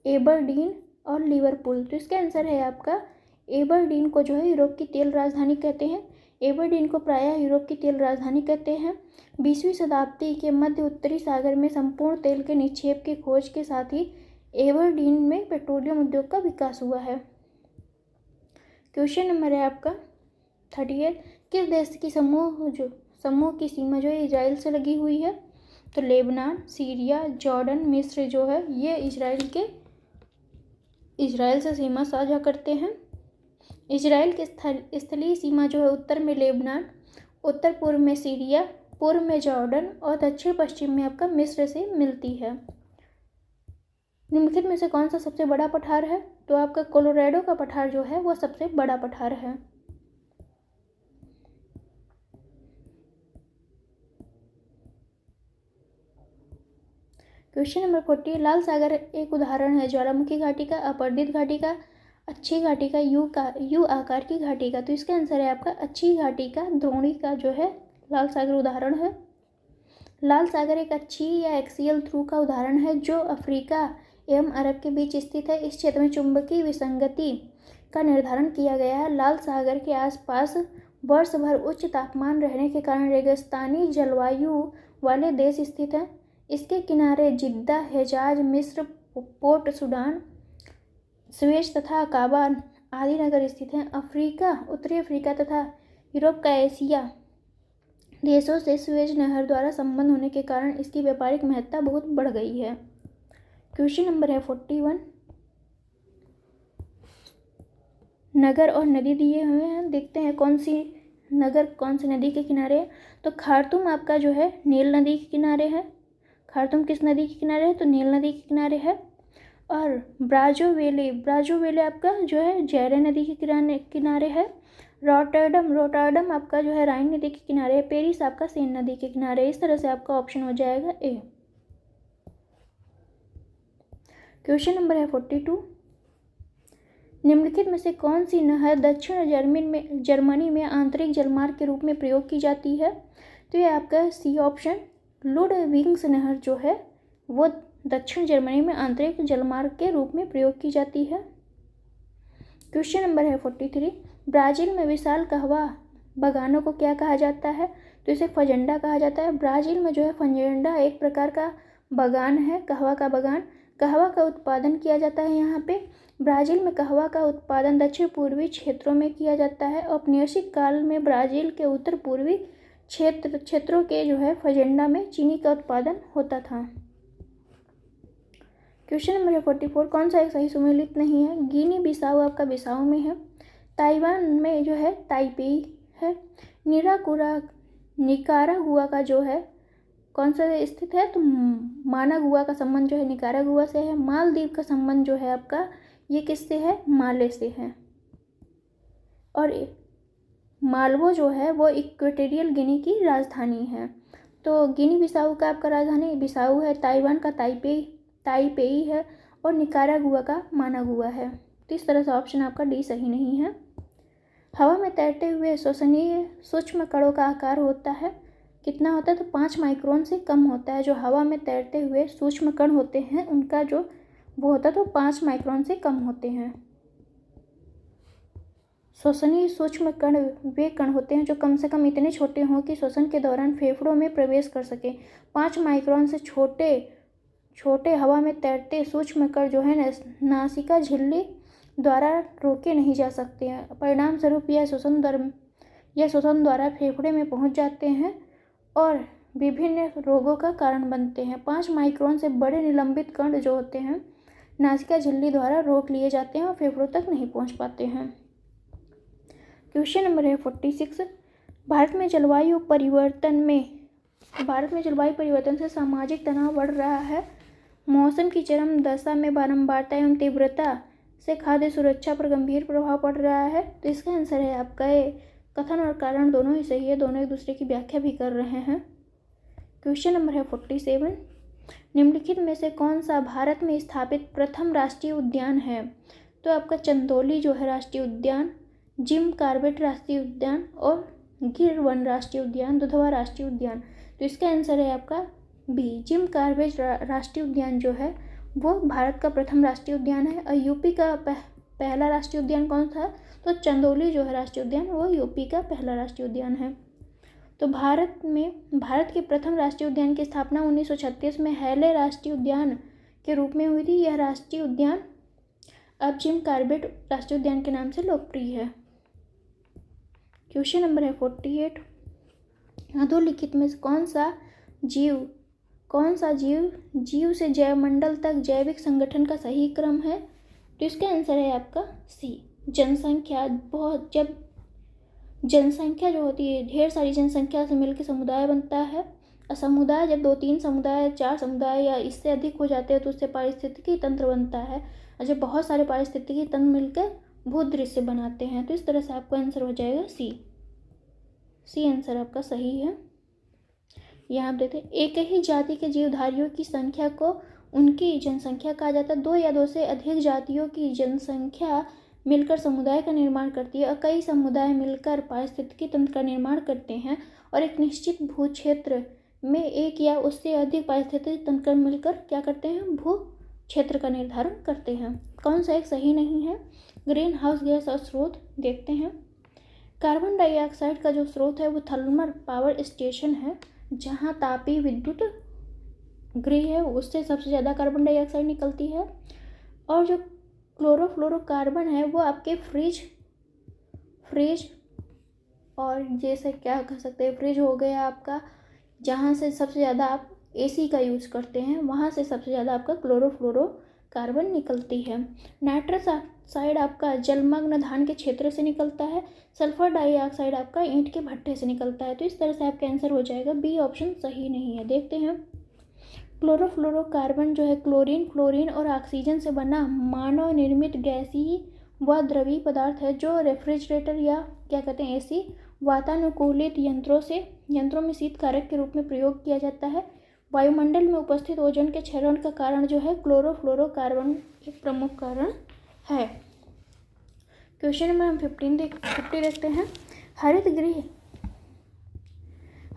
एबरडीन और लिवरपूल। तो इसका आंसर है आपका एबरडीन को जो है यूरोप की तेल राजधानी कहते हैं। एबरडीन को प्रायः यूरोप की तेल राजधानी कहते हैं। 20वीं शताब्दी के मध्य उत्तरी सागर में संपूर्ण तेल के निक्षेप की खोज के साथ ही एबरडीन में पेट्रोलियम उद्योग का विकास हुआ है। क्वेश्चन नंबर है आपका 38। किस देश की समूह की सीमा जो है इजराइल से लगी हुई है? तो लेबनान, सीरिया, जॉर्डन, मिस्र जो है ये इजराइल से सीमा साझा करते हैं। इजराइल की स्थलीय सीमा जो है उत्तर में लेबनान, उत्तर पूर्व में सीरिया, पूर्व में जॉर्डन और दक्षिण पश्चिम में आपका मिस्र से मिलती है। निम्नलिखित में से कौन सा सबसे बड़ा पठार है? तो आपका कोलोराडो का पठार जो है वो सबसे बड़ा पठार है। Question number 40। लाल सागर एक उदाहरण है ज्वालामुखी घाटी का, अपर्दित घाटी का, अच्छी घाटी का, यू आकार की घाटी का। तो इसका आंसर है आपका अच्छी घाटी का, द्रोणी का जो है लाल सागर उदाहरण है। लाल सागर एक अच्छी या एक्सियल थ्रू का उदाहरण है जो अफ्रीका एवं अरब के बीच स्थित है। इस क्षेत्र में चुंबकीय विसंगति का निर्धारण किया गया है। लाल सागर के आसपास वर्ष भर उच्च तापमान रहने के कारण रेगिस्तानी जलवायु वाले देश स्थित हैं। इसके किनारे जिद्दा, हेजाज, मिस्र, पोर्ट सुडान, स्वेज तथा अकाबा आदि नगर स्थित हैं। उत्तरी अफ्रीका तथा यूरोप का एशिया देशों से स्वेज नहर द्वारा संबंध होने के कारण इसकी व्यापारिक महत्ता बहुत बढ़ गई है। क्वेश्चन नंबर है 41। नगर और नदी दिए हुए हैं, देखते हैं कौन सी नगर कौन सी नदी के किनारे है। तो खार्तूम आपका जो है नील नदी के किनारे है। खार्तूम किस नदी के किनारे है? तो नील नदी के किनारे है। और ब्राजोवेले आपका जो है जैरे नदी के किनारे है। रोटरडम आपका जो है राइन नदी के किनारे है। पेरिस आपका सेन नदी के किनारे है। इस तरह से आपका ऑप्शन हो जाएगा ए। क्वेश्चन नंबर है 42। निम्नलिखित में से कौन सी नहर दक्षिण जर्मनी में आंतरिक जलमार्ग के रूप में प्रयोग की जाती है? तो ये आपका सी ऑप्शन लुडविग्स नहर जो है वो दक्षिण जर्मनी में आंतरिक जलमार्ग के रूप में प्रयोग की जाती है। क्वेश्चन नंबर है 43। ब्राज़ील में विशाल कहवा बागानों को क्या कहा जाता है? तो इसे फजेंडा कहा जाता है। ब्राज़ील में जो है फजेंडा एक प्रकार का बागान है, कहवा का बागान। कहवा का उत्पादन किया जाता है यहाँ पे। ब्राज़ील में कहवा का उत्पादन दक्षिण पूर्वी क्षेत्रों में किया जाता है। औपनिवेशिक काल में ब्राज़ील के उत्तर पूर्वी क्षेत्रों के जो है फजेंडा में चीनी का उत्पादन होता था। क्वेश्चन नंबर है 44। कौन सा एक सही सुमेलित नहीं है? गिनी बिसाऊ आपका बिसाऊ में है। ताइवान में जो है ताइपेई है। निकारागुआ का जो है कौन सा स्थित है? तो मानागुआ का संबंध जो है निकारागुआ से है। मालदीव का संबंध जो है आपका ये किससे है? माले से है। और मालवो जो है वो इक्वेटोरियल गिनी की राजधानी है। तो गिनी बिसाऊ का आपका राजधानी बिसाऊ है। ताइवान का ताइपेई है और निकारागुआ का मानागुआ है। तो इस तरह से ऑप्शन आपका डी सही नहीं है। हवा में तैरते हुए श्वसनीय सूक्ष्म कणों का आकार होता है कितना होता है, तो 5 माइक्रोन से कम होता है। जो हवा में तैरते हुए सूक्ष्म कण होते हैं उनका जो वो होता है तो 5 माइक्रोन से कम होते हैं। श्वसनीय सूक्ष्म कण वे कण होते हैं जो कम से कम इतने छोटे हों कि श्वसन के दौरान फेफड़ों में प्रवेश कर सकें। 5 माइक्रोन से छोटे हवा में तैरते सूक्ष्म कण जो है नासिका झिल्ली द्वारा रोके नहीं जा सकते हैं। परिणाम स्वरूप यह श्वसन द्वारा फेफड़े में पहुंच जाते हैं और विभिन्न रोगों का कारण बनते हैं। 5 माइक्रोन से बड़े निलंबित कण जो होते हैं नासिका झिल्ली द्वारा रोक लिए जाते हैं और फेफड़ों तक नहीं पहुंच पाते हैं। क्वेश्चन नंबर है 46। भारत में जलवायु परिवर्तन से सामाजिक तनाव बढ़ रहा है। मौसम की चरम दशा में बारंबारता एवं तीव्रता से खाद्य सुरक्षा पर गंभीर प्रभाव पड़ रहा है। तो इसका आंसर है आपका ए। कथन और कारण दोनों ही सही है, दोनों एक दूसरे की व्याख्या भी कर रहे हैं। क्वेश्चन नंबर है 47। निम्नलिखित में से कौन सा भारत में स्थापित प्रथम राष्ट्रीय उद्यान है? तो आपका चंदौली जो है राष्ट्रीय उद्यान, जिम कॉर्बेट राष्ट्रीय उद्यान और गिर वन राष्ट्रीय उद्यान, दुधवा राष्ट्रीय उद्यान। तो इसका आंसर है आपका बी। जिम कॉर्बेट राष्ट्रीय उद्यान जो है वो भारत का प्रथम राष्ट्रीय उद्यान है। और यूपी का पहला राष्ट्रीय उद्यान कौन था? तो चंदौली जो है राष्ट्रीय उद्यान वो यूपी का पहला राष्ट्रीय उद्यान है। तो भारत के प्रथम राष्ट्रीय उद्यान की स्थापना 1936 में हैले राष्ट्रीय उद्यान के रूप में हुई थी। यह राष्ट्रीय उद्यान अब जिम कॉर्बेट राष्ट्रीय उद्यान के नाम से लोकप्रिय है। क्वेश्चन नंबर है 48। अधोलिखित में से कौन सा जीव से जैवमंडल तक जैविक संगठन का सही क्रम है? तो इसका आंसर है आपका सी। जब जनसंख्या जो होती है ढेर सारी जनसंख्या से मिलकर समुदाय बनता है। और समुदाय जब 2-3 समुदाय 4 समुदाय या इससे अधिक हो जाते हैं तो उससे पारिस्थितिकी तंत्र बनता है। और जब बहुत सारे पारिस्थितिकी तंत्र मिलकर भूदृश्य बनाते हैं। तो इस तरह से आपका आंसर हो जाएगा सी आंसर आपका सही है। यहाँ आप देखते हैं एक ही जाति के जीवधारियों की संख्या को उनकी जनसंख्या कहा जाता है। 2 या 2 से अधिक जातियों की जनसंख्या मिलकर समुदाय का निर्माण करती है और कई समुदाय मिलकर पारिस्थितिकी तंत्र का निर्माण करते हैं और एक निश्चित भू क्षेत्र में एक या उससे अधिक पारिस्थितिकी तंत्र मिलकर क्या करते हैं? भू क्षेत्र का निर्धारण करते हैं। कौन सा एक सही नहीं है? ग्रीन हाउस गैस और स्रोत देखते हैं। कार्बन डाइऑक्साइड का जो स्रोत है वो थर्मल पावर स्टेशन है, जहाँ तापीय विद्युत गृह है उससे सबसे ज़्यादा कार्बन डाइऑक्साइड निकलती है। और जो क्लोरोफ्लोरोकार्बन है वो आपके फ्रिज और जैसे क्या कह सकते हैं, फ्रिज हो गया आपका, जहाँ से सबसे ज़्यादा आप एसी का यूज़ करते हैं वहाँ से सबसे ज़्यादा आपका क्लोरोफ्लोरोकार्बन निकलती है। नाइट्रस ऑक्साइड आपका जलमग्न धान के क्षेत्र से निकलता है। सल्फर डाइऑक्साइड आपका ईंट के भट्ठे से निकलता है। तो इस तरह से आपका आंसर हो जाएगा बी ऑप्शन सही नहीं है। देखते हैं क्लोरोफ्लोरोकार्बन जो है फ्लोरीन और ऑक्सीजन से बना मानव निर्मित गैसीय व द्रवीय पदार्थ है जो रेफ्रिजरेटर या क्या कहते हैं एसी वातानुकूलित यंत्रों में शीत कारक के रूप में प्रयोग किया जाता है। वायुमंडल में उपस्थित ओजोन के क्षरण का कारण जो है क्लोरोफ्लोरोकार्बन एक प्रमुख कारण है। क्वेश्चन नंबर हम 50 देखते हैं।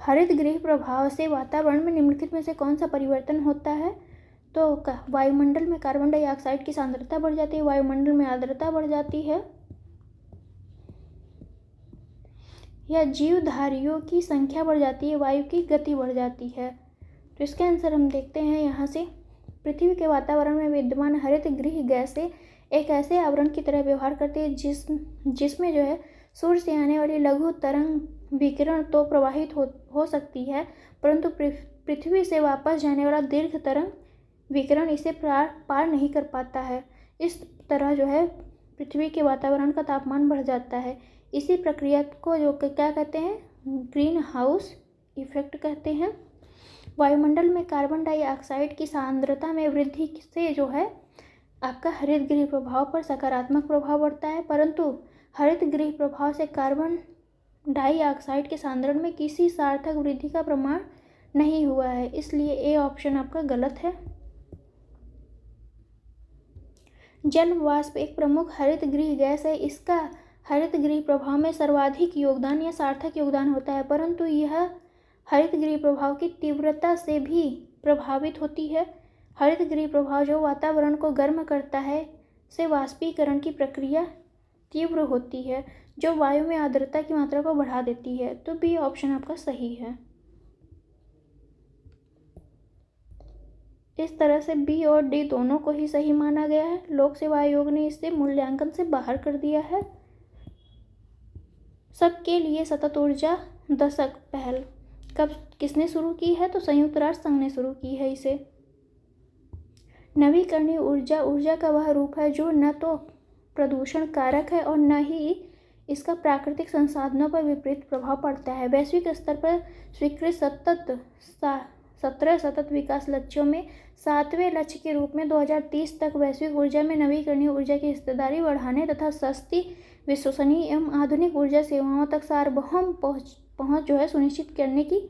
हरित गृह प्रभाव से वातावरण में निम्नलिखित में से कौन सा परिवर्तन होता है? तो वायुमंडल में कार्बन डाइऑक्साइड की सांद्रता बढ़ जाती है, वायुमंडल में आर्द्रता बढ़ जाती है, या जीवधारियों की संख्या बढ़ जाती है, वायु की गति बढ़ जाती है। तो इसका आंसर हम देखते हैं यहाँ से। पृथ्वी के वातावरण में विद्यमान हरित गृह गैसें एक ऐसे आवरण की तरह व्यवहार करती है जिसमें जो है सूर्य से आने वाली लघु तरंग विकिरण तो प्रवाहित हो सकती है, परंतु पृथ्वी से वापस जाने वाला दीर्घ तरंग विकिरण इसे पार नहीं कर पाता है। इस तरह जो है पृथ्वी के वातावरण का तापमान बढ़ जाता है। इसी प्रक्रिया को जो क्या कहते हैं? ग्रीन हाउस इफेक्ट कहते हैं। वायुमंडल में कार्बन डाइऑक्साइड की सांद्रता में वृद्धि से जो है आपका हरित गृह प्रभाव पर सकारात्मक प्रभाव पड़ता है, परंतु हरित गृह प्रभाव से कार्बन डाइऑक्साइड के सांद्रण में किसी सार्थक वृद्धि का प्रमाण नहीं हुआ है, इसलिए ए ऑप्शन आपका गलत है। जल वाष्प एक प्रमुख हरित गृह गैस है। इसका हरित गृह प्रभाव में सर्वाधिक योगदान या सार्थक योगदान होता है, परंतु यह हरितगृह प्रभाव की तीव्रता से भी प्रभावित होती है। हरितगृह प्रभाव जो वातावरण को गर्म करता है से वाष्पीकरण की प्रक्रिया तीव्र होती है, जो वायु में आर्द्रता की मात्रा को बढ़ा देती है। तो बी ऑप्शन आपका सही है। इस तरह से बी और डी दोनों को ही सही माना गया है। लोक सेवा आयोग ने इसे मूल्यांकन से बाहर कर दिया है। सबके लिए सतत ऊर्जा दशक पहल कब किसने शुरू की है? तो संयुक्त राष्ट्र संघ ने शुरू की है इसे। नवीकरणीय ऊर्जा ऊर्जा का वह रूप है जो न तो प्रदूषण कारक है और न ही इसका प्राकृतिक संसाधनों पर विपरीत प्रभाव पड़ता है। वैश्विक स्तर पर स्वीकृत 17 सतत विकास लक्ष्यों में 7वें लक्ष्य के रूप में 2030 तक वैश्विक ऊर्जा में नवीकरणीय ऊर्जा की हिस्सेदारी बढ़ाने तथा सस्ती, विश्वसनीय एवं आधुनिक ऊर्जा सेवाओं तक सार्वभौम पहुंच जो है सुनिश्चित करने की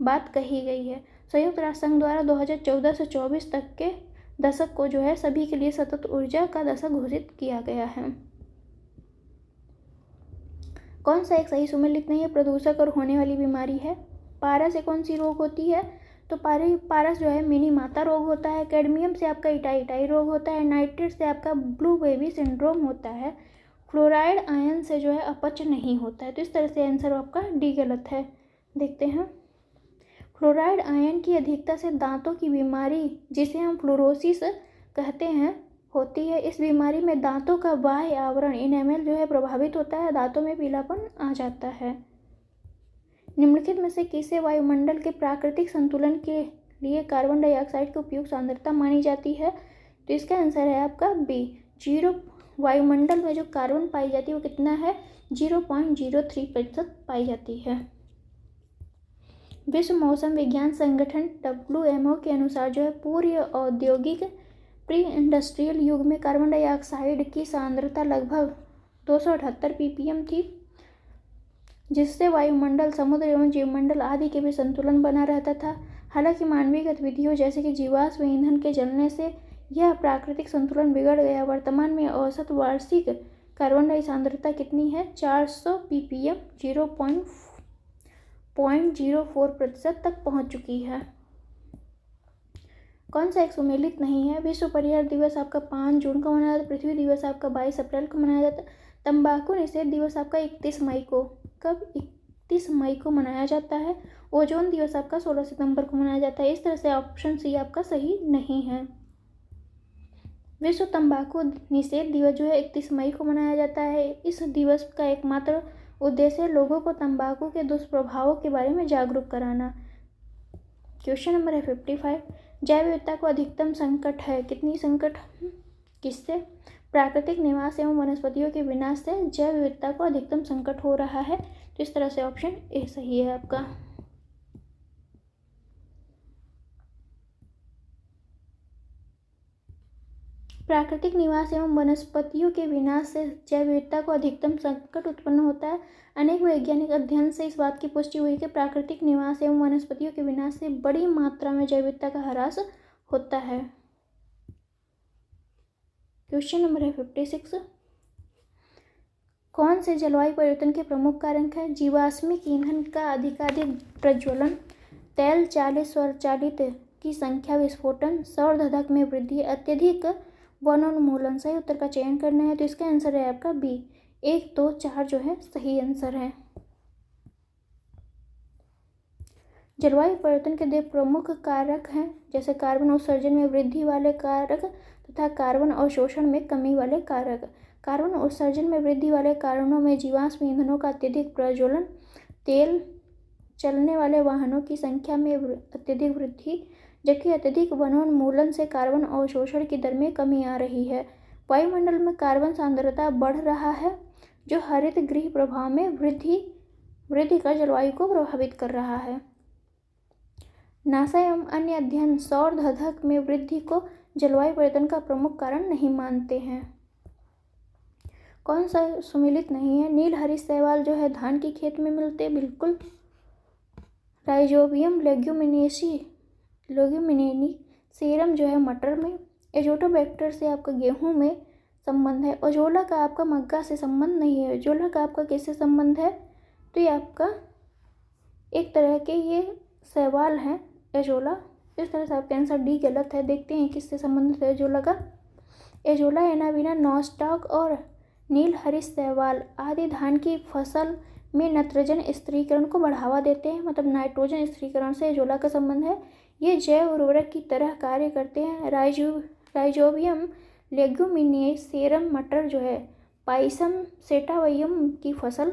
बात कही गई है। संयुक्त राष्ट्र संघ द्वारा 2014 से 24 तक के दशक को जो है सभी के लिए सतत ऊर्जा का दशक घोषित किया गया है। कौन सा एक सही सुमेलित नहीं है? प्रदूषक और होने वाली बीमारी है। पारस से कौन सी रोग होती है? तो पारस जो है मिनी माता रोग होता है। कैडमियम से आपका इटाई रोग होता है। नाइट्रेट से आपका ब्लू बेबी सिंड्रोम होता है। फ्लोराइड आयन से जो है अपच नहीं होता है। तो इस तरह से आंसर आपका डी गलत है। देखते हैं, फ्लोराइड आयन की अधिकता से दांतों की बीमारी जिसे हम फ्लोरोसिस कहते हैं होती है। इस बीमारी में दांतों का बाह्य आवरण इनेमल जो है प्रभावित होता है। दांतों में पीलापन आ जाता है। निम्नलिखित में से किसे वायुमंडल के प्राकृतिक संतुलन के लिए कार्बन डाइऑक्साइड की उपयुक्त सांद्रता मानी जाती है? तो इसका आंसर है आपका बी। 0 वायुमंडल में जो कार्बन पाई जाती है वो कितना है? 0.03% पाई जाती है। विश्व मौसम विज्ञान संगठन WMO के अनुसार जो है पूर्व औद्योगिक प्री इंडस्ट्रियल युग में कार्बन डाइऑक्साइड की सांद्रता लगभग 278 ppm थी, जिससे वायुमंडल, समुद्र एवं जीवमंडल आदि के भी संतुलन बना रहता था। हालांकि मानवीय गतिविधियों जैसे कि जीवाश्म ईंधन के जलने से यह प्राकृतिक संतुलन बिगड़ गया। वर्तमान में औसत वार्षिक कार्बन डाई सांद्रता कितनी है? 400 ppm 0.04% तक पहुंच चुकी है। कौन सा एक सुमेलित नहीं है? विश्व पर्यावरण दिवस आपका 5 जून को मनाया जाता है। पृथ्वी दिवस आपका 22 अप्रैल को मनाया जाता है। तंबाकू निषेध दिवस आपका 31 मई को, कब? 31 मई को मनाया जाता है। ओजोन दिवस आपका 16 सितंबर को मनाया जाता है। इस तरह से ऑप्शन सी आपका सही नहीं है। विश्व तंबाकू निषेध दिवस जो है 31 मई को मनाया जाता है। इस दिवस का एकमात्र उद्देश्य लोगों को तंबाकू के दुष्प्रभावों के बारे में जागरूक कराना। क्वेश्चन नंबर है 55। जैव विविधता को अधिकतम संकट है। कितनी संकट? किससे? प्राकृतिक निवास एवं वनस्पतियों के विनाश से जैव विविधता को अधिकतम संकट हो रहा है। तो इस तरह से ऑप्शन ए सही है आपका। प्राकृतिक निवास एवं वनस्पतियों के विनाश से जैव विविधता को अधिकतम संकट उत्पन्न होता है। अनेक वैज्ञानिक अध्ययन से इस बात की पुष्टि हुई कि प्राकृतिक निवास एवं वनस्पतियों के विनाश से बड़ी मात्रा में जैव विविधता का ह्रास होता है। क्वेश्चन नंबर है 56। कौन से जलवायु परिवर्तन के प्रमुख कारक हैं? जीवाश्मिक ईंधन का अधिकाधिक प्रज्वलन, तेल चालित स्वचालित की संख्या विस्फोटन, सौरधधक में वृद्धि, अत्यधिक वनोन्मूलन। सही उत्तर का चयन करना है। तो इसका आंसर है आपका बी। 1, 2, 4 जो है सही आंसर है। जलवायु परिवर्तन के 2 प्रमुख कारक हैं, जैसे कार्बन उत्सर्जन में वृद्धि वाले कारक तथा कार्बन अवशोषण में कमी वाले कारक। कार्बन उत्सर्जन में वृद्धि वाले कारणों में जीवाश्म ईंधनों का अत्यधिक प्रज्वलन, तेल चलने वाले वाहनों की संख्या में अत्यधिक वृद्धि, जबकि अत्यधिक वनोन्मूलन से कार्बन अवशोषण की दर में कमी आ रही है। वायुमंडल में कार्बन सांद्रता बढ़ रहा है, जो हरित गृह प्रभाव में वृद्धि कर जलवायु को प्रभावित कर रहा है। नासा एवं अन्य अध्ययन सौरधधक में वृद्धि को जलवायु परिवर्तन का प्रमुख कारण नहीं मानते हैं। कौन सा सुमेलित नहीं है? नीलहरित शैवाल जो है धान की खेत में मिलते हैं, बिल्कुल। राइजोबियम लेग्यूमिनेनी सीरम जो है मटर में। एजोटोबैक्टर से आपका गेहूं में संबंध है। ओजोला का आपका मग्गा से संबंध नहीं है। ओजोला का आपका किससे संबंध है? तो ये आपका एक तरह के ये शैवाल हैं एजोला। इस तरह से आपका आंसर डी गलत है। देखते हैं किससे संबंधित है एजोला का। एजोला एनाबीना नॉस्टॉक और नीलहरित शैवाल आदि धान की फसल में नाइट्रोजन स्थिरीकरण को बढ़ावा देते हैं, मतलब नाइट्रोजन स्थिरीकरण से एजोला का संबंध है। ये जैव उर्वरक की तरह कार्य करते हैं। राइजोबियम लेग्यूमिनेसेरम मटर जो है पाइसम सेटावियम की फसल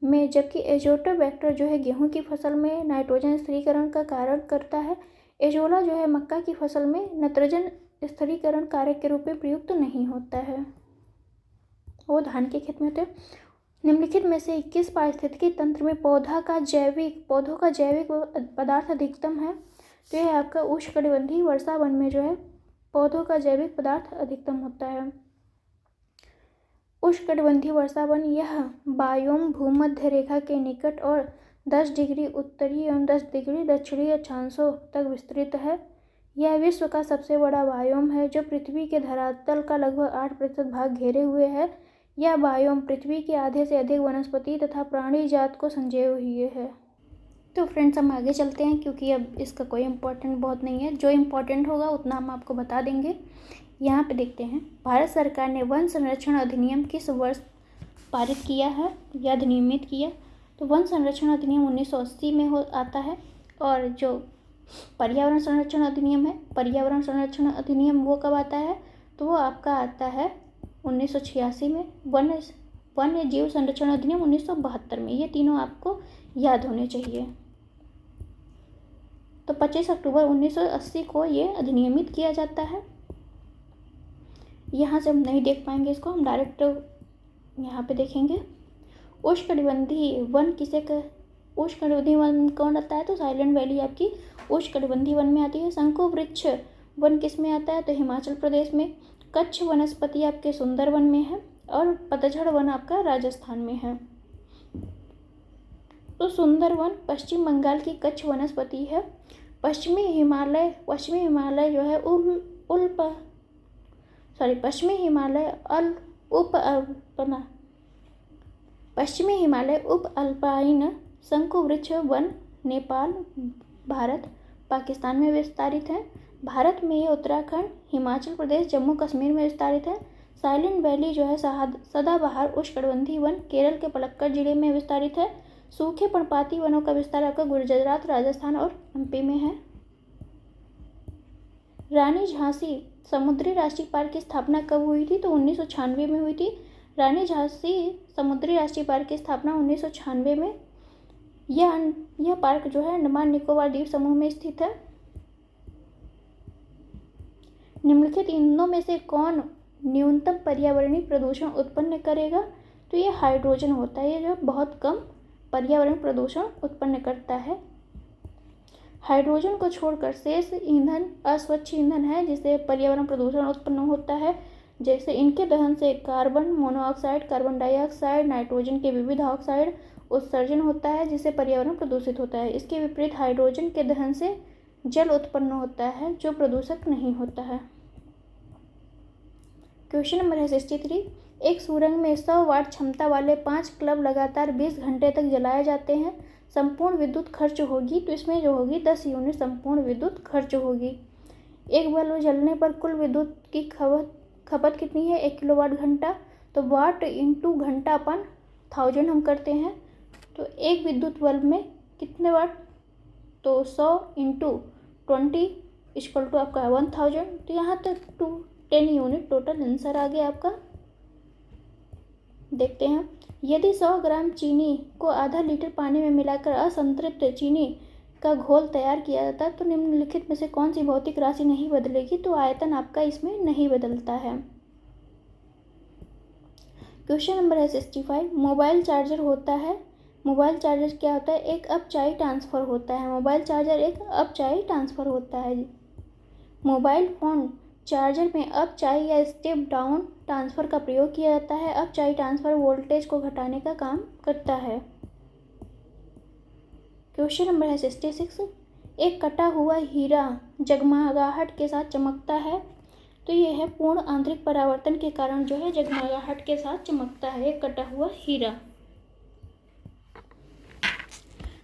में, जबकि एजोटोबैक्टर जो है गेहूं की फसल में नाइट्रोजन स्थिरीकरण का कारण करता है। एजोला जो है मक्का की फसल में नाइट्रोजन स्थिरीकरण कारक के रूप में प्रयुक्त नहीं होता है, वो धान के खेत में होते हैं। निम्नलिखित में से किस पारिस्थितिकी तंत्र में पौधों का जैविक पदार्थ अधिकतम है? तो यह आपका उष्णकटिबंधीय वर्षा वन में जो है पौधों का जैविक पदार्थ अधिकतम होता है। उष्णकटिबंधीय वर्षा वन यह बायोम भूमध्य रेखा के निकट और 10 डिग्री उत्तरी एवं 10 डिग्री दक्षिणी अक्षांशों तक विस्तृत है। यह विश्व का सबसे बड़ा बायोम है जो पृथ्वी के धरातल का लगभग 8% भाग घेरे हुए है। यह बायोम पृथ्वी के आधे से अधिक वनस्पति तथा प्राणी जात को संजोए हुए है। तो फ्रेंड्स हम आगे चलते हैं, क्योंकि अब इसका कोई इम्पोर्टेंट बहुत नहीं है। जो इम्पोर्टेंट होगा उतना हम आपको बता देंगे। यहाँ पे देखते हैं, भारत सरकार ने वन संरक्षण अधिनियम किस वर्ष पारित किया है या अधिनियमित किया? तो वन संरक्षण अधिनियम 1980 में आता है। और जो पर्यावरण संरक्षण अधिनियम है, पर्यावरण संरक्षण अधिनियम वो कब आता है? तो वो आपका आता है 1986 में। वन्य जीव संरक्षण अधिनियम 1972 में। ये तीनों आपको याद होने चाहिए। तो 25 अक्टूबर 1980 को ये अधिनियमित किया जाता है। यहाँ से हम नहीं देख पाएंगे इसको, हम डायरेक्ट यहाँ पे देखेंगे। उष्णकटिबंधीय वन उष्णकटिबंधीय वन कौन आता है? तो साइलेंट वैली आपकी उष्णकटिबंधीय वन में आती है। शंकु वृक्ष वन किस में आता है? तो हिमाचल प्रदेश में। कच्छ वनस्पति आपके सुंदरवन में है और पतझड़ वन आपका राजस्थान में है। तो सुंदरवन पश्चिम बंगाल की कच्छ वनस्पति है। पश्चिमी हिमालय जो है पश्चिमी हिमालय उप अल्पाइन शंकु वृक्ष वन नेपाल, भारत, पाकिस्तान में विस्तारित है। भारत में ये उत्तराखंड, हिमाचल प्रदेश, जम्मू कश्मीर में विस्तारित है। साइलेंट वैली जो है सदाबहार उष्णकटिबंधीय वन केरल के पलक्कड़ जिले में विस्तारित है। सूखे पर्णपाती वनों का विस्तार आपका गुजरात, राजस्थान और एमपी में है। रानी झांसी समुद्री राष्ट्रीय पार्क की स्थापना कब हुई थी? तो 1996 में हुई थी। रानी झांसी समुद्री राष्ट्रीय पार्क की स्थापना 1996 में। यह पार्क जो है अंडमान निकोबार द्वीप समूह में स्थित है। निम्नलिखित ईंधनों में से कौन न्यूनतम पर्यावरणीय प्रदूषण उत्पन्न करेगा? तो ये हाइड्रोजन होता है, ये जो बहुत कम पर्यावरण प्रदूषण उत्पन्न करता है। हाइड्रोजन को छोड़कर शेष ईंधन अस्वच्छ ईंधन है जिससे पर्यावरण प्रदूषण उत्पन्न होता है। जैसे इनके दहन से carbon monoxide, carbon dioxide, nitrogen के विविध ऑक्साइड उत्सर्जन होता है जिससे पर्यावरण प्रदूषित होता है। इसके विपरीत हाइड्रोजन के दहन से जल उत्पन्न होता है जो प्रदूषक नहीं होता है। क्वेश्चन नंबर है 63। एक सुरंग में 100 वाट क्षमता वाले 5 क्लब लगातार 20 घंटे तक जलाए जाते हैं। संपूर्ण विद्युत खर्च होगी, तो इसमें जो होगी 10 यूनिट संपूर्ण विद्युत खर्च होगी। एक बल्ब जलने पर कुल विद्युत की खपत कितनी है? 1 किलोवाट घंटा। तो वाट इंटू घंटा अपन 1000 हम करते हैं। तो एक विद्युत बल्ब में कितने वाट? तो 100 इंटू 20 इक्वल टू आपका 1000। तो यहाँ तक 10 यूनिट टोटल आंसर आ गया आपका। देखते हैं, यदि 100 ग्राम चीनी को आधा लीटर पानी में मिलाकर असंतृप्त चीनी का घोल तैयार किया जाता है तो निम्नलिखित में से कौन सी भौतिक राशि नहीं बदलेगी? तो आयतन आपका इसमें नहीं बदलता है। क्वेश्चन नंबर है 65। मोबाइल चार्जर होता है, मोबाइल चार्जर क्या होता है? एक अप चार्ज ट्रांसफ़र होता है। मोबाइल चार्जर एक अप चार्ज ट्रांसफ़र होता है। मोबाइल फ़ोन चार्जर में अप चार्ज या स्टेप डाउन ट्रांसफ़र का प्रयोग किया जाता है। अप चार्ज ट्रांसफ़र वोल्टेज को घटाने का काम करता है। क्वेश्चन नंबर है 66। एक कटा हुआ हीरा जगमगाहट के साथ चमकता है, तो ये है पूर्ण आंतरिक परावर्तन के कारण जो है जगमगाहट के साथ चमकता है एक कटा हुआ हीरा।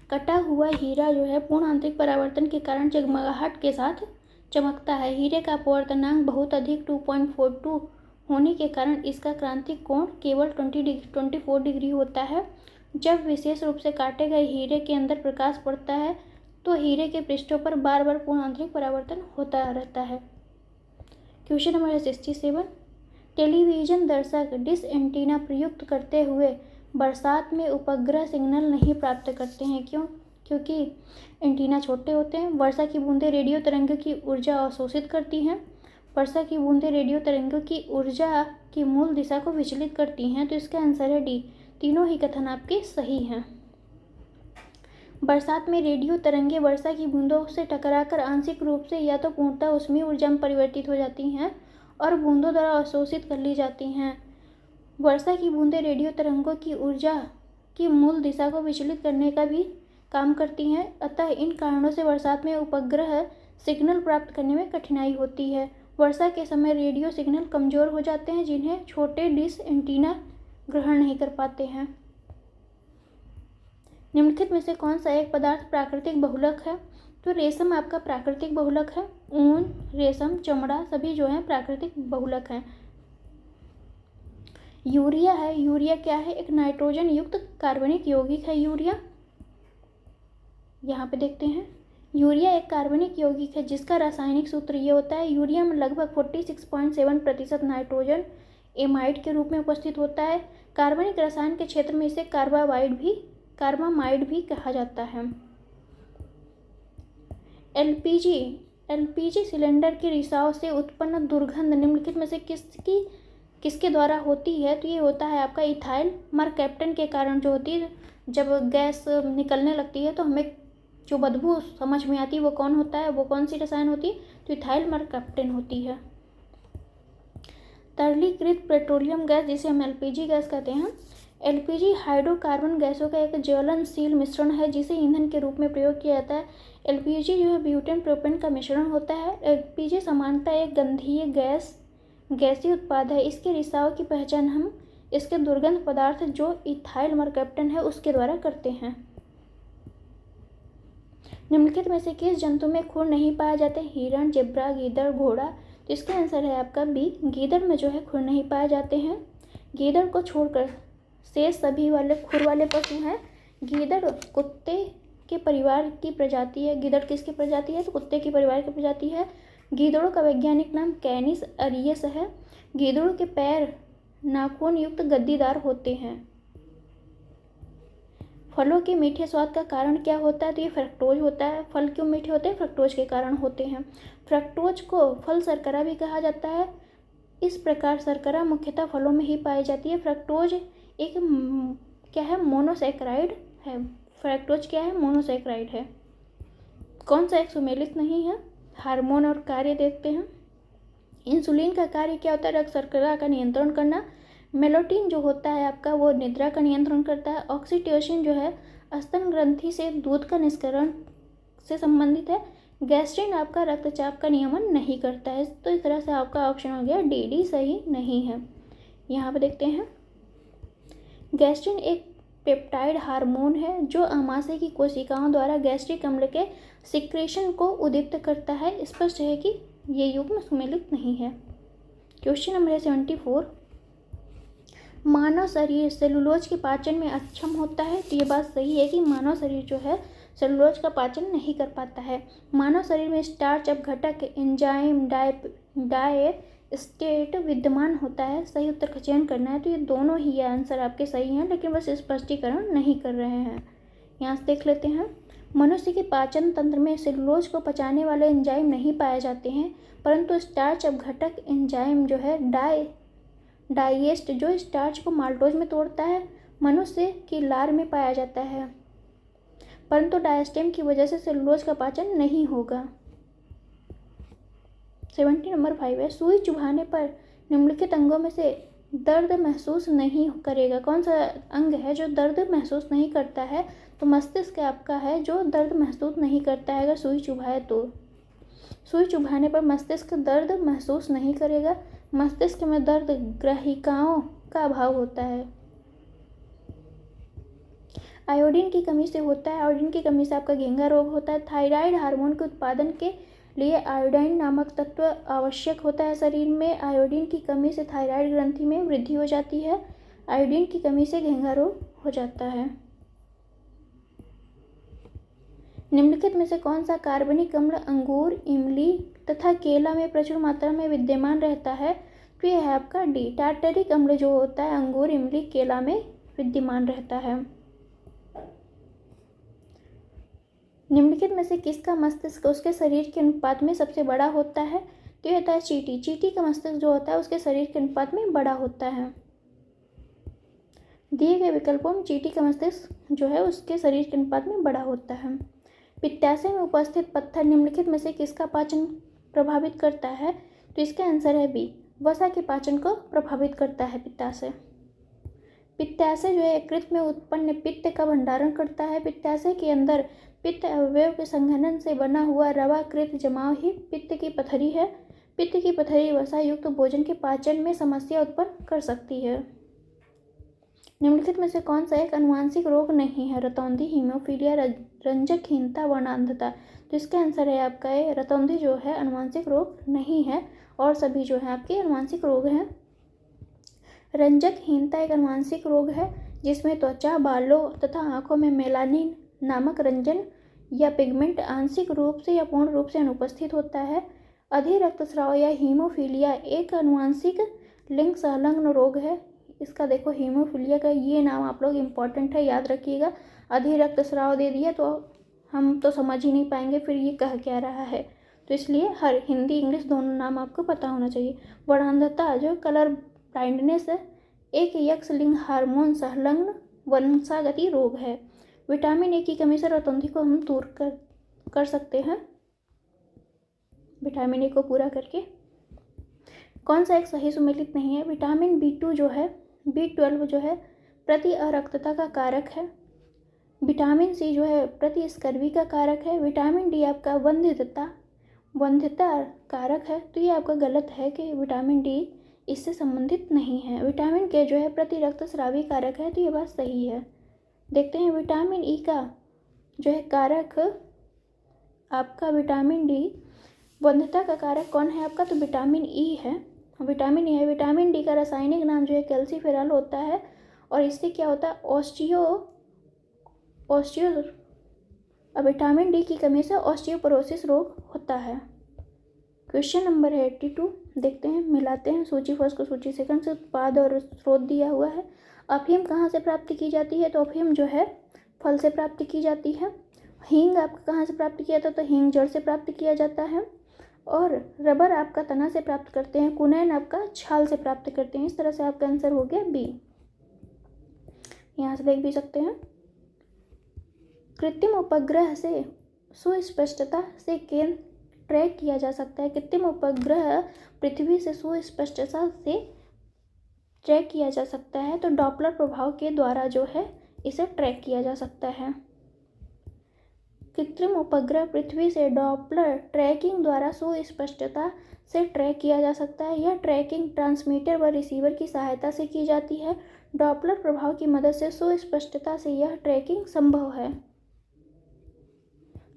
कटा हुआ हीरा जो है पूर्ण आंतरिक परावर्तन के कारण जगमगाहट के साथ चमकता है। हीरे का अपवर्तनांक बहुत अधिक 2.42 होने के कारण इसका क्रांतिक कोण केवल 24 डिग्री होता है। जब विशेष रूप से काटे गए हीरे के अंदर प्रकाश पड़ता है तो हीरे के पृष्ठों पर बार बार पूर्ण आंतरिक परावर्तन होता रहता है। क्वेश्चन नंबर 67, टेलीविजन दर्शक डिश एंटीना प्रयुक्त करते हुए बरसात में उपग्रह सिग्नल नहीं प्राप्त करते हैं। क्यों? क्योंकि एंटीना छोटे होते हैं। वर्षा की बूंदें रेडियो तरंगों की ऊर्जा अवशोषित करती हैं। वर्षा की बूंदें रेडियो तरंगों की ऊर्जा की मूल दिशा को विचलित करती हैं। तो इसका आंसर है डी। तीनों ही कथन आपके सही हैं। बरसात में रेडियो तरंगें वर्षा की बूंदों से टकराकर आंशिक रूप से या तो पूर्णतः ऊष्मीय ऊर्जा में परिवर्तित हो जाती हैं और बूंदों द्वारा अवशोषित कर ली जाती हैं। वर्षा की बूंदें रेडियो तरंगों की ऊर्जा की मूल दिशा को विचलित करने का भी काम करती हैं। अतः इन कारणों से बरसात में उपग्रह सिग्नल प्राप्त करने में कठिनाई होती है। वर्षा के समय रेडियो सिग्नल कमजोर हो जाते हैं जिन्हें छोटे डिश एंटीना ग्रहण नहीं कर पाते हैं। निम्नलिखित में से कौन सा एक पदार्थ प्राकृतिक बहुलक है? तो रेशम आपका प्राकृतिक बहुलक है। ऊन, रेशम, चमड़ा सभी जो है प्राकृतिक बहुलक हैं। यूरिया है। यूरिया क्या है? एक नाइट्रोजन युक्त कार्बनिक यौगिक है यूरिया। यहाँ पे देखते हैं, यूरिया एक कार्बनिक यौगिक है जिसका रासायनिक सूत्र ये होता है, यूरिया में लगभग 46.7% नाइट्रोजन एमाइड के रूप में उपस्थित होता है। कार्बनिक रसायन के क्षेत्र में इसे कार्बामाइड भी कहा जाता है। एलपीजी सिलेंडर के रिसाव से उत्पन्न दुर्गंध निम्नलिखित में से किसके द्वारा होती है? तो ये होता है आपका इथाइल मरकैप्टन के कारण जो होती है। जब गैस निकलने लगती है तो हमें जो बदबू समझ में आती है वो कौन होता है, वो कौन सी रसायन होती है? तो इथाइल मरकैप्टन होती है। तरलीकृत पेट्रोलियम गैस जिसे हम एलपीजी गैस कहते हैं। एलपीजी हाइड्रोकार्बन गैसों का एक ज्वलनशील मिश्रण है जिसे ईंधन के रूप में प्रयोग किया जाता है। एलपीजी जो है ब्यूटेन प्रोपेन का मिश्रण होता है। एलपीजी सामान्यतः एक गंधीय गैसीय उत्पाद है। इसके रिसाव की पहचान हम इसके दुर्गंध पदार्थ जो इथाइल मरकैप्टन है उसके द्वारा करते हैं। निम्नलिखित में से किस जंतु में खुर नहीं पाया जाते? हिरण, जेब्रा, गीदड़, घोड़ा। तो इसका आंसर है आपका बी। गीदड़ में जो है खुर नहीं पाए जाते हैं। गीदड़ को छोड़कर शेष सभी वाले खुर वाले पशु हैं। गीदड़ कुत्ते के परिवार की प्रजाति है। गीदड़ किसकी प्रजाति है? तो कुत्ते की परिवार की प्रजाति है। गीदड़ों का वैज्ञानिक नाम कैनिस अरियस है। गीदड़ों के पैर नाखून युक्त गद्दीदार होते हैं। फलों के मीठे स्वाद का कारण क्या होता है? तो ये फ्रक्टोज होता है। फल क्यों मीठे होते हैं? फ्रक्टोज के कारण होते हैं। फ्रक्टोज को फल शर्करा भी कहा जाता है। इस प्रकार शर्करा मुख्यतः फलों में ही पाई जाती है। फ्रक्टोज एक क्या है? मोनोसैकराइड है। फ्रक्टोज क्या है? मोनोसैकराइड है। कौन सा एक सुमेलित नहीं है? हार्मोन और कार्य देखते हैं। इंसुलिन का कार्य क्या होता है? रक्त शर्करा का नियंत्रण करना। मेलोटिन जो होता है आपका वो निद्रा का नियंत्रण करता है। ऑक्सीटोसिन जो है स्तन ग्रंथि से दूध का निष्करण से संबंधित है। गैस्ट्रिन आपका रक्तचाप का नियमन नहीं करता है। तो इस तरह से आपका ऑप्शन हो गया डी सही नहीं है। यहाँ पे देखते हैं, गैस्ट्रिन एक पेप्टाइड हार्मोन है जो आमाशय की कोशिकाओं द्वारा गैस्ट्रिक अम्ल के सिक्रेशन को उद्दीप्त करता है। स्पष्ट है कि ये युग्म सुमेलित नहीं है। क्वेश्चन नंबर 74, मानव शरीर सेलुलोज के पाचन में अक्षम होता है। तो ये बात सही है कि मानव शरीर जो है सेलुलोज का पाचन नहीं कर पाता है। मानव शरीर में स्टार्च अपघटक एंजाइम डायस्टेट विद्यमान होता है। सही उत्तर का चयन करना है। तो ये दोनों ही आंसर आपके सही हैं लेकिन बस स्पष्टीकरण नहीं कर रहे हैं। यहाँ से देख लेते हैं, मनुष्य के पाचन तंत्र में सेलुलोज को पचाने वाले एंजाइम नहीं पाए जाते हैं परंतु स्टार्च अपघटक एंजाइम जो है डाइजेस्ट जो स्टार्च को माल्टोज में तोड़ता है मनुष्य की लार में पाया जाता है परंतु डायस्टेम की वजह से सेलुलोज का पाचन नहीं होगा। 70 नंबर 5 है, सुई चुभाने पर निम्नलिखित अंगों में से दर्द महसूस नहीं करेगा। कौन सा अंग है जो दर्द महसूस नहीं करता है? तो मस्तिष्क आपका है जो दर्द महसूस नहीं करता है अगर सुई चुभाए तो। सुई चुभाने पर मस्तिष्क दर्द महसूस नहीं करेगा। मस्तिष्क में दर्द ग्राहिकाओं का अभाव होता है। आयोडीन की कमी से होता है। आयोडीन की कमी से आपका घेंघा रोग होता है। थायराइड हार्मोन के उत्पादन के लिए आयोडीन नामक तत्व आवश्यक होता है शरीर में। आयोडीन की कमी से थायराइड ग्रंथि में वृद्धि हो जाती है। आयोडीन की कमी से घेंघा रोग हो जाता है। निम्नलिखित में से कौन सा कार्बनिक अम्ल अंगूर, इमली तथा केला में प्रचुर मात्रा में विद्यमान रहता है? तो यह है आपका डी। टार्टरिक अम्ल जो होता है अंगूर, इमली, केला में विद्यमान रहता है। निम्नलिखित में से किसका मस्तिष्क उसके शरीर के अनुपात में सबसे बड़ा होता है? तो यह होता है चींटी। चींटी का मस्तिष्क जो होता है उसके शरीर के अनुपात में बड़ा होता है। दिए गए विकल्पों में चींटी का मस्तिष्क जो है उसके शरीर के अनुपात में बड़ा होता है। पित्ताशय में उपस्थित पत्थर निम्नलिखित में से किसका पाचन प्रभावित करता है? तो इसका आंसर है बी। वसा के पाचन को प्रभावित करता है पित्ताशय। पित्ताशय जो है यकृत में उत्पन्न पित्त का भंडारण करता है। पित्ताशय के अंदर पित्त अवयव के संघनन से बना हुआ रवाकृत जमाव ही पित्त की पथरी है। पित्त की पथरी वसा युक्त भोजन के पाचन में समस्या उत्पन्न कर सकती है। निम्नलिखित में से कौन सा एक आनुवांशिक रोग नहीं है? रतौंधी, हीमोफीलिया, रंजकहीनता, वर्णांधता। तो इसका आंसर है आपका ए। रतौंधी जो है आनुवांशिक रोग नहीं है और सभी जो है आपके आनुवांशिक रोग हैं। रंजकहीनता एक आनुवांशिक रोग है जिसमें त्वचा, बालों तथा आंखों में मेलानिन नामक रंजन या पिगमेंट आंशिक रूप से या पूर्ण रूप से अनुपस्थित होता है। अधिक रक्तस्राव या हीमोफीलिया एक आनुवांशिक लिंग संलग्न रोग है। इसका देखो हीमोफीलिया का ये नाम आप लोग इम्पॉर्टेंट है, याद रखिएगा। अधिक रक्तस्राव दे दिया तो हम तो समझ ही नहीं पाएंगे फिर ये कह क्या रहा है, तो इसलिए हर हिंदी इंग्लिश दोनों नाम आपको पता होना चाहिए। वर्णांधता जो कलर ब्लाइंडनेस है एक यक्ष लिंग हार्मोन संलग्न वंशागति रोग है। विटामिन ए की कमी से रतौंधी को हम दूर कर सकते हैं विटामिन ए को पूरा करके। कौन सा एक सही सुमेलित नहीं है? विटामिन B2 जो है, B12 जो है प्रति अरक्तता का कारक है। विटामिन सी जो है प्रति स्कर्वी का कारक है। विटामिन डी आपका वंध्यता कारक है। तो ये आपका गलत है कि विटामिन डी इससे संबंधित नहीं है। विटामिन के जो है प्रति रक्तस्रावी कारक है, तो ये बात सही है। देखते हैं विटामिन ई का जो है कारक आपका विटामिन डी, वंध्यता का कारक कौन है आपका? तो विटामिन ई है। विटामिन ई है। विटामिन डी का रासायनिक नाम जो है कैल्सीफेरॉल होता है और इससे क्या होता है विटामिन डी की कमी से ऑस्टियोपोरोसिस रोग होता है। क्वेश्चन नंबर है 82। देखते हैं, मिलाते हैं सूची फर्स्ट को सूची सेकंड से। उत्पाद और स्रोत दिया हुआ है। अफीम कहाँ से प्राप्त की जाती है? तो अफीम जो है फल से प्राप्त की जाती है। हींग आपका कहाँ से प्राप्त किया जाता है? तो हींग जड़ से प्राप्त किया जाता है। और रबर आपका तना से प्राप्त करते हैं। कुनैन आपका छाल से प्राप्त करते हैं। इस तरह से आपका आंसर हो गया बी। यहाँ से देख भी सकते हैं। कृत्रिम उपग्रह से सुस्पष्टता से केंद्र ट्रैक किया जा सकता है। कृत्रिम उपग्रह पृथ्वी से सुस्पष्टता से ट्रैक किया जा सकता है, तो डॉपलर प्रभाव के द्वारा जो है इसे ट्रैक किया जा सकता है। कृत्रिम उपग्रह पृथ्वी से डॉपलर ट्रैकिंग द्वारा सुस्पष्टता से ट्रैक किया जा सकता है। यह ट्रैकिंग ट्रांसमीटर व रिसीवर की सहायता से की जाती है। डॉपलर प्रभाव की मदद से सुस्पष्टता से यह ट्रैकिंग संभव है।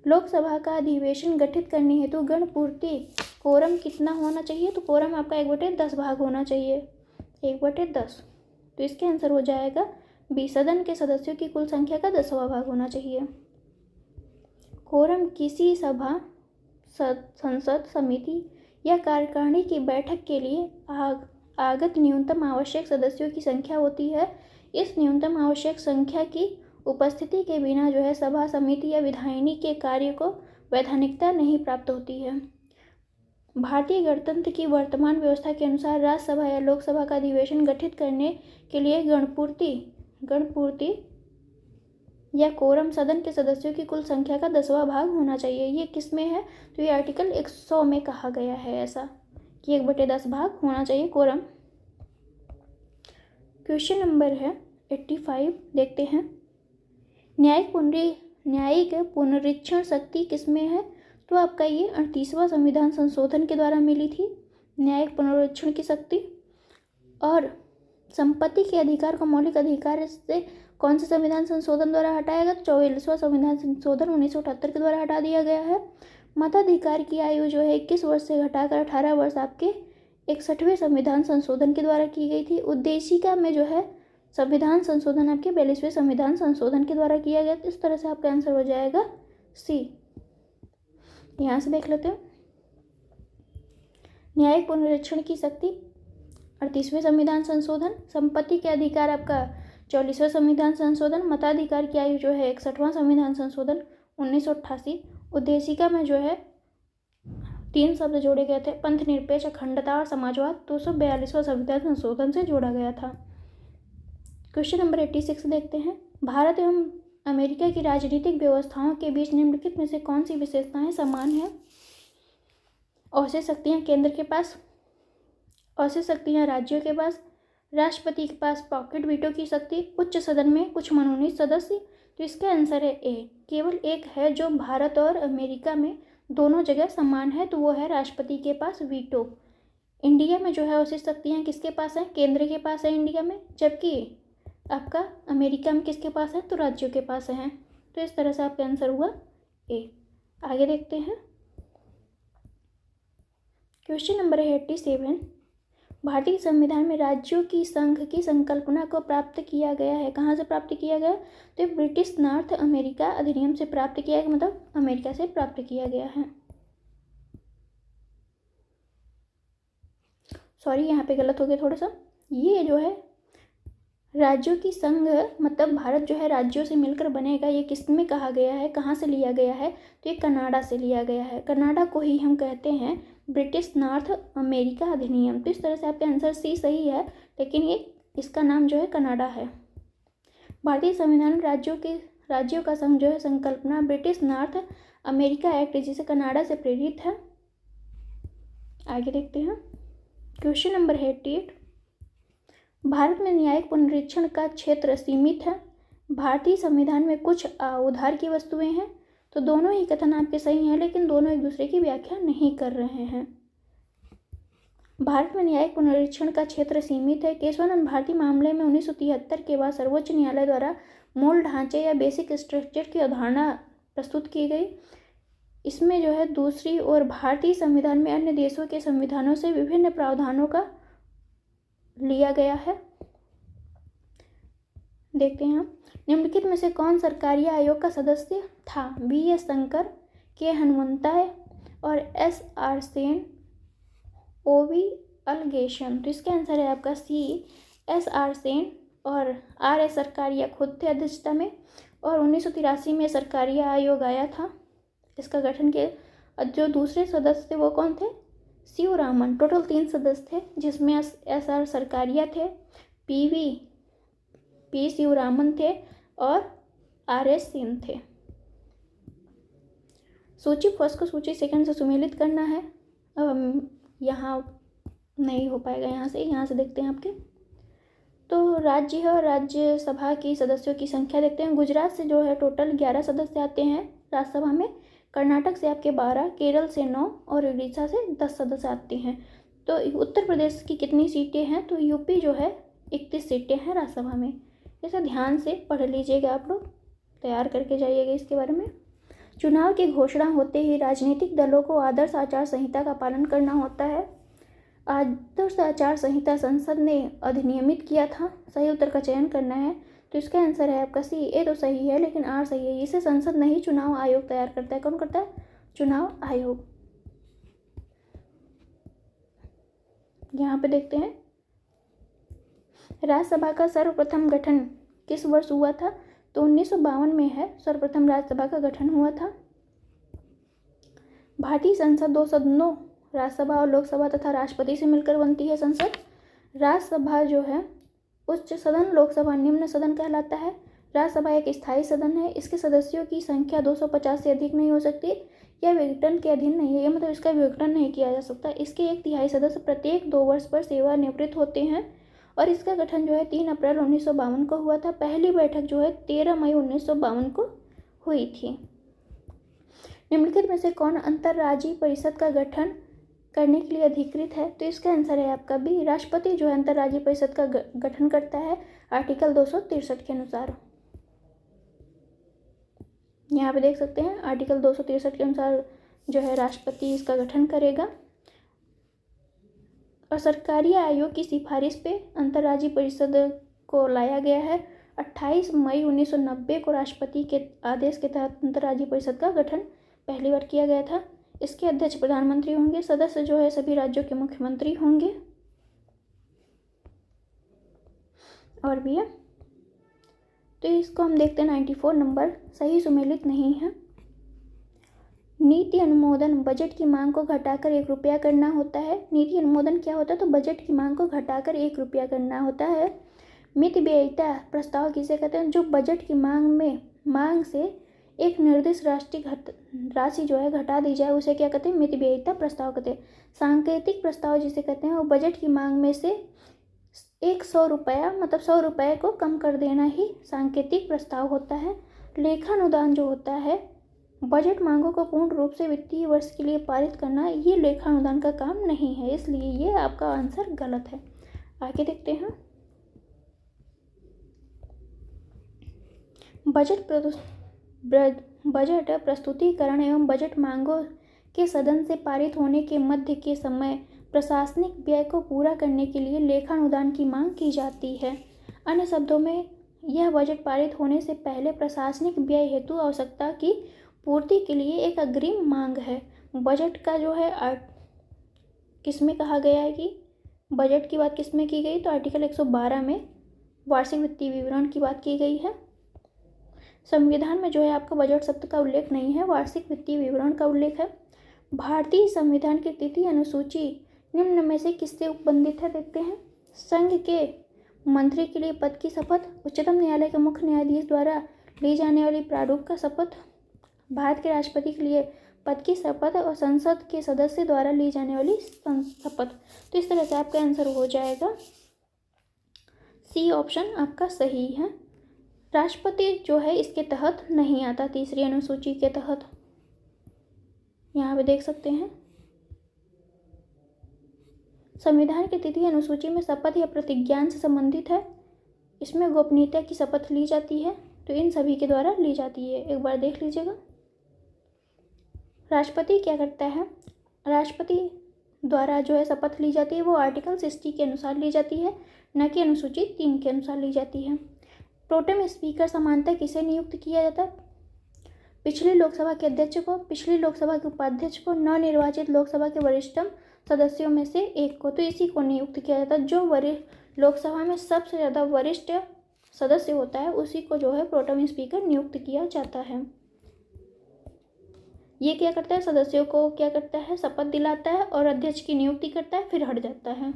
लोकसभा का अधिवेशन गठित करने हेतु गणपूर्ति कोरम कितना होना चाहिए? तो कोरम आपका 1/10 भाग होना चाहिए, 1/10। तो इसके आंसर हो जाएगा बी। सदन के सदस्यों की कुल संख्या का 10वां भाग होना चाहिए। कोरम किसी सभा, संसद, समिति या कार्यकारिणी की बैठक के लिए आगत न्यूनतम आवश्यक सदस्यों की संख्या होती है। इस न्यूनतम आवश्यक संख्या की उपस्थिति के बिना जो है सभा, समिति या विधायिनी के कार्य को वैधानिकता नहीं प्राप्त होती है। भारतीय गणतंत्र की वर्तमान व्यवस्था के अनुसार राज्यसभा या लोकसभा का अधिवेशन गठित करने के लिए गणपूर्ति या कोरम सदन के सदस्यों की कुल संख्या का 10वां भाग होना चाहिए। ये किस में है? तो ये आर्टिकल 100 में कहा गया है ऐसा कि 1/10 भाग होना चाहिए कोरम। क्वेश्चन नंबर है 85। देखते हैं, न्यायिक पुनरीक्षण शक्ति किसमें है? तो आपका ये 38वां संविधान संशोधन के द्वारा मिली थी न्यायिक पुनरीक्षण की शक्ति। और संपत्ति के अधिकार को मौलिक अधिकार से कौन से संविधान संशोधन द्वारा हटाया गया? 44वां संविधान संशोधन 1978 के द्वारा हटा दिया गया है। मताधिकार की आयु जो है 21 वर्ष से घटाकर 18 वर्ष आपके 61वें संविधान संशोधन के द्वारा की गई थी। उद्देशिका में जो है संविधान संशोधन आपके 42वें संविधान संशोधन के द्वारा किया गया। इस तरह से आपका आंसर हो जाएगा सी। यहाँ से देख लेते हैं। न्यायिक पुनरीक्षण की शक्ति 38वें संविधान संशोधन। संपत्ति के अधिकार आपका 44वां संविधान संशोधन। मताधिकार की आयु जो है 61वां संविधान संशोधन 1988। उद्देशिका में जो है 3 शब्द जोड़े गए थे, पंथ निरपेक्ष, अखंडता और समाजवाद, 242वां संविधान संशोधन से जोड़ा गया था। क्वेश्चन नंबर 86 देखते हैं। भारत एवं अमेरिका की राजनीतिक व्यवस्थाओं के बीच निम्नलिखित में से कौन सी विशेषताएं समान है? औसत शक्तियां केंद्र के पास, औसत शक्तियां राज्यों के पास, राष्ट्रपति के पास पॉकेट वीटो की शक्ति, उच्च सदन में कुछ मनोनीत सदस्य। तो इसका आंसर है ए। केवल एक है जो भारत और अमेरिका में दोनों जगह समान है, तो वो है राष्ट्रपति के पास वीटो। इंडिया में जो है औसत शक्तियाँ किसके पास हैं? केंद्र के पास है इंडिया में, जबकि आपका अमेरिका में किसके पास है? तो राज्यों के पास है। तो इस तरह से आपका आंसर हुआ ए। आगे देखते हैं। Question number 87। भारतीय संविधान में राज्यों की संघ की संकल्पना को प्राप्त किया गया है। कहाँ से प्राप्त किया गया? तो ब्रिटिश नॉर्थ अमेरिका अधिनियम से प्राप्त किया गया, मतलब अमेरिका से प्राप्त किया गया है। सॉरी, यहाँ पे गलत हो गया थोड़ा सा। ये जो है राज्यों की संघ, मतलब भारत जो है राज्यों से मिलकर बनेगा, ये किस में कहा गया है, कहाँ से लिया गया है? तो ये कनाडा से लिया गया है। कनाडा को ही हम कहते हैं ब्रिटिश नॉर्थ अमेरिका अधिनियम। तो इस तरह से आपका आंसर सी सही है, लेकिन ये इसका नाम जो है कनाडा है। भारतीय संविधान राज्यों का संघ जो है संकल्पना ब्रिटिश नॉर्थ अमेरिका एक्ट, जिसे कनाडा से प्रेरित है। आगे देखते हैं। Question number 88। भारत में न्यायिक पुनरीक्षण का क्षेत्र सीमित है। भारतीय संविधान में कुछ उधार की वस्तुएं हैं। तो दोनों ही कथन आपके सही हैं, लेकिन दोनों एक दूसरे की व्याख्या नहीं कर रहे हैं। भारत में न्यायिक पुनरीक्षण का क्षेत्र सीमित है। केशवानंद भारती मामले में 1973 के बाद सर्वोच्च न्यायालय द्वारा मूल ढांचे या बेसिक स्ट्रक्चर की अवधारणा प्रस्तुत की गई। इसमें जो है दूसरी ओर भारतीय संविधान में अन्य देशों के संविधानों से विभिन्न प्रावधानों का लिया गया है। देखते हैं हम। निम्नलिखित में से कौन सरकारी आयोग का सदस्य था? B.S. शंकर, के हनुमंताय और S.R. सेन, O.V. अलगेशन। तो इसका आंसर है आपका सी, S.R. सेन और R.S. सरकारिया खुद थे अध्यक्षता में। और 1983 में सरकारी आयोग आया था। इसका गठन किया। जो दूसरे सदस्य थे वो कौन थे? शिवरामन। टोटल 3 सदस्य थे, जिसमें S.R. सरकारिया थे, P. शिवरामन थे और R.S. सेन थे। सूची फर्स्ट को सूची सेकंड से सुमेलित करना है। अब हम यहाँ नहीं हो पाएगा, यहाँ से देखते हैं आपके। तो राज्य और राज्यसभा की सदस्यों की संख्या देखते हैं। गुजरात से जो है टोटल 11 सदस्य आते हैं राज्यसभा में। कर्नाटक से आपके 12, केरल से 9 और उड़ीसा से 10 सदस्य आते हैं। तो उत्तर प्रदेश की कितनी सीटें हैं? तो यूपी जो है 31 सीटें हैं राज्यसभा में। इसे ध्यान से पढ़ लीजिएगा, आप लोग तैयार करके जाइएगा इसके बारे में। चुनाव की घोषणा होते ही राजनीतिक दलों को आदर्श आचार संहिता का पालन करना होता है। आदर्श आचार संहिता संसद ने अधिनियमित किया था। सही उत्तर का चयन करना है। तो इसका आंसर है आपका सी। ए तो सही है, लेकिन आर सही है। इसे संसद नहीं, चुनाव आयोग तैयार करता है। कौन करता है? चुनाव आयोग। यहाँ पे देखते हैं राज्यसभा का सर्वप्रथम गठन किस वर्ष हुआ था? तो 1952 में है सर्वप्रथम राज्यसभा का गठन हुआ था। भारतीय संसद 2 सदनों राज्यसभा और लोकसभा तथा राष्ट्रपति से मिलकर बनती है संसद। राज्यसभा जो है उच्च सदन, लोकसभा निम्न सदन कहलाता है। राज्यसभा एक स्थायी सदन है। इसके सदस्यों की संख्या 250 से अधिक नहीं हो सकती। यह विघटन के अधीन नहीं है, मतलब इसका विघटन नहीं किया जा सकता। इसके 1/3 सदस्य प्रत्येक 2 वर्ष पर सेवानिवृत्त होते हैं। और इसका गठन जो है 3 अप्रैल 1952 को हुआ था। पहली बैठक जो है 13 मई 1952 को हुई थी। निम्नलिखित में से कौन अंतर्राज्यीय परिषद का गठन करने के लिए अधिकृत है? तो इसका आंसर है आपका बी। राष्ट्रपति जो है अंतर्राज्यीय परिषद का गठन करता है आर्टिकल 263 के अनुसार। यहाँ पे देख सकते हैं आर्टिकल 263 के अनुसार जो है राष्ट्रपति इसका गठन करेगा। और सरकारी आयोग की सिफारिश पे अंतर्राज्यीय परिषद को लाया गया है। 28 मई 1990 को राष्ट्रपति के आदेश के तहत अंतर्राज्यीय परिषद का गठन पहली बार किया गया था। इसके अध्यक्ष प्रधानमंत्री होंगे। सदस्य जो है सभी राज्यों के मुख्यमंत्री होंगे। और भी है तो इसको हम देखते हैं 94 नंबर, सही सुमेलित नहीं है। नीति अनुमोदन बजट की मांग को घटाकर 1 रुपया करना होता है। नीति अनुमोदन क्या होता है? तो बजट की मांग को घटाकर 1 रुपया करना होता है। मितव्ययिता प्रस्ताव किसे कहते हैं? जो बजट की मांग से एक निर्दिष्ट राशि जो है घटा दी जाए उसे क्या कहते हैं? मितव्ययिता प्रस्ताव कहते हैं। सांकेतिक प्रस्ताव जिसे कहते हैं वो बजट की मांग में से 100 रुपया मतलब 100 रुपये को कम कर देना ही सांकेतिक प्रस्ताव होता है। लेखानुदान जो होता है बजट मांगों को पूर्ण रूप से वित्तीय वर्ष के लिए पारित करना, ये लेखानुदान का काम नहीं है, इसलिए ये आपका आंसर गलत है। आगे देखते हैं बजट प्रस्तुतिकरण एवं बजट मांगों के सदन से पारित होने के मध्य के समय प्रशासनिक व्यय को पूरा करने के लिए लेखानुदान की मांग की जाती है। अन्य शब्दों में यह बजट पारित होने से पहले प्रशासनिक व्यय हेतु आवश्यकता की पूर्ति के लिए एक अग्रिम मांग है। बजट का जो है किसमें कहा गया है कि बजट की बात किसमें की गई? तो आर्टिकल 112 में वार्षिक वित्तीय विवरण की बात की गई है। संविधान में जो है आपका बजट शब्द का उल्लेख नहीं है, वार्षिक वित्तीय विवरण का उल्लेख है। भारतीय संविधान की तृतीय अनुसूची निम्न में से किससे उपबंधित है? देखते हैं। संघ के मंत्री के लिए पद की शपथ, उच्चतम न्यायालय के मुख्य न्यायाधीश द्वारा ली जाने वाली प्रारूप का शपथ, भारत के राष्ट्रपति के लिए पद की शपथ और संसद के सदस्य द्वारा ली जाने वाली शपथ। तो इस तरह से आपका आंसर हो जाएगा सी ऑप्शन आपका सही है। राष्ट्रपति जो है इसके तहत नहीं आता, तीसरी अनुसूची के तहत। यहाँ पे देख सकते हैं संविधान की तृतीय अनुसूची में शपथ या प्रतिज्ञान से संबंधित है। इसमें गोपनीयता की शपथ ली जाती है, तो इन सभी के द्वारा ली जाती है। एक बार देख लीजिएगा। राष्ट्रपति क्या करता है? राष्ट्रपति द्वारा जो है शपथ ली जाती है वो आर्टिकल 60 के अनुसार ली जाती है, न कि अनुसूची 3 के अनुसार ली जाती है। प्रोटेम स्पीकर समानतः किसे नियुक्त किया जाता है? पिछली लोकसभा के अध्यक्ष को, पिछली लोकसभा के उपाध्यक्ष को, नवनिर्वाचित लोकसभा के वरिष्ठतम सदस्यों में से एक को, तो इसी को नियुक्त किया जाता है। जो लोकसभा में सबसे ज़्यादा वरिष्ठ सदस्य होता है उसी को जो है प्रोटेम स्पीकर नियुक्त किया जाता है। ये क्या करता है? सदस्यों को क्या करता है? शपथ दिलाता है और अध्यक्ष की नियुक्ति करता है, फिर हट जाता है।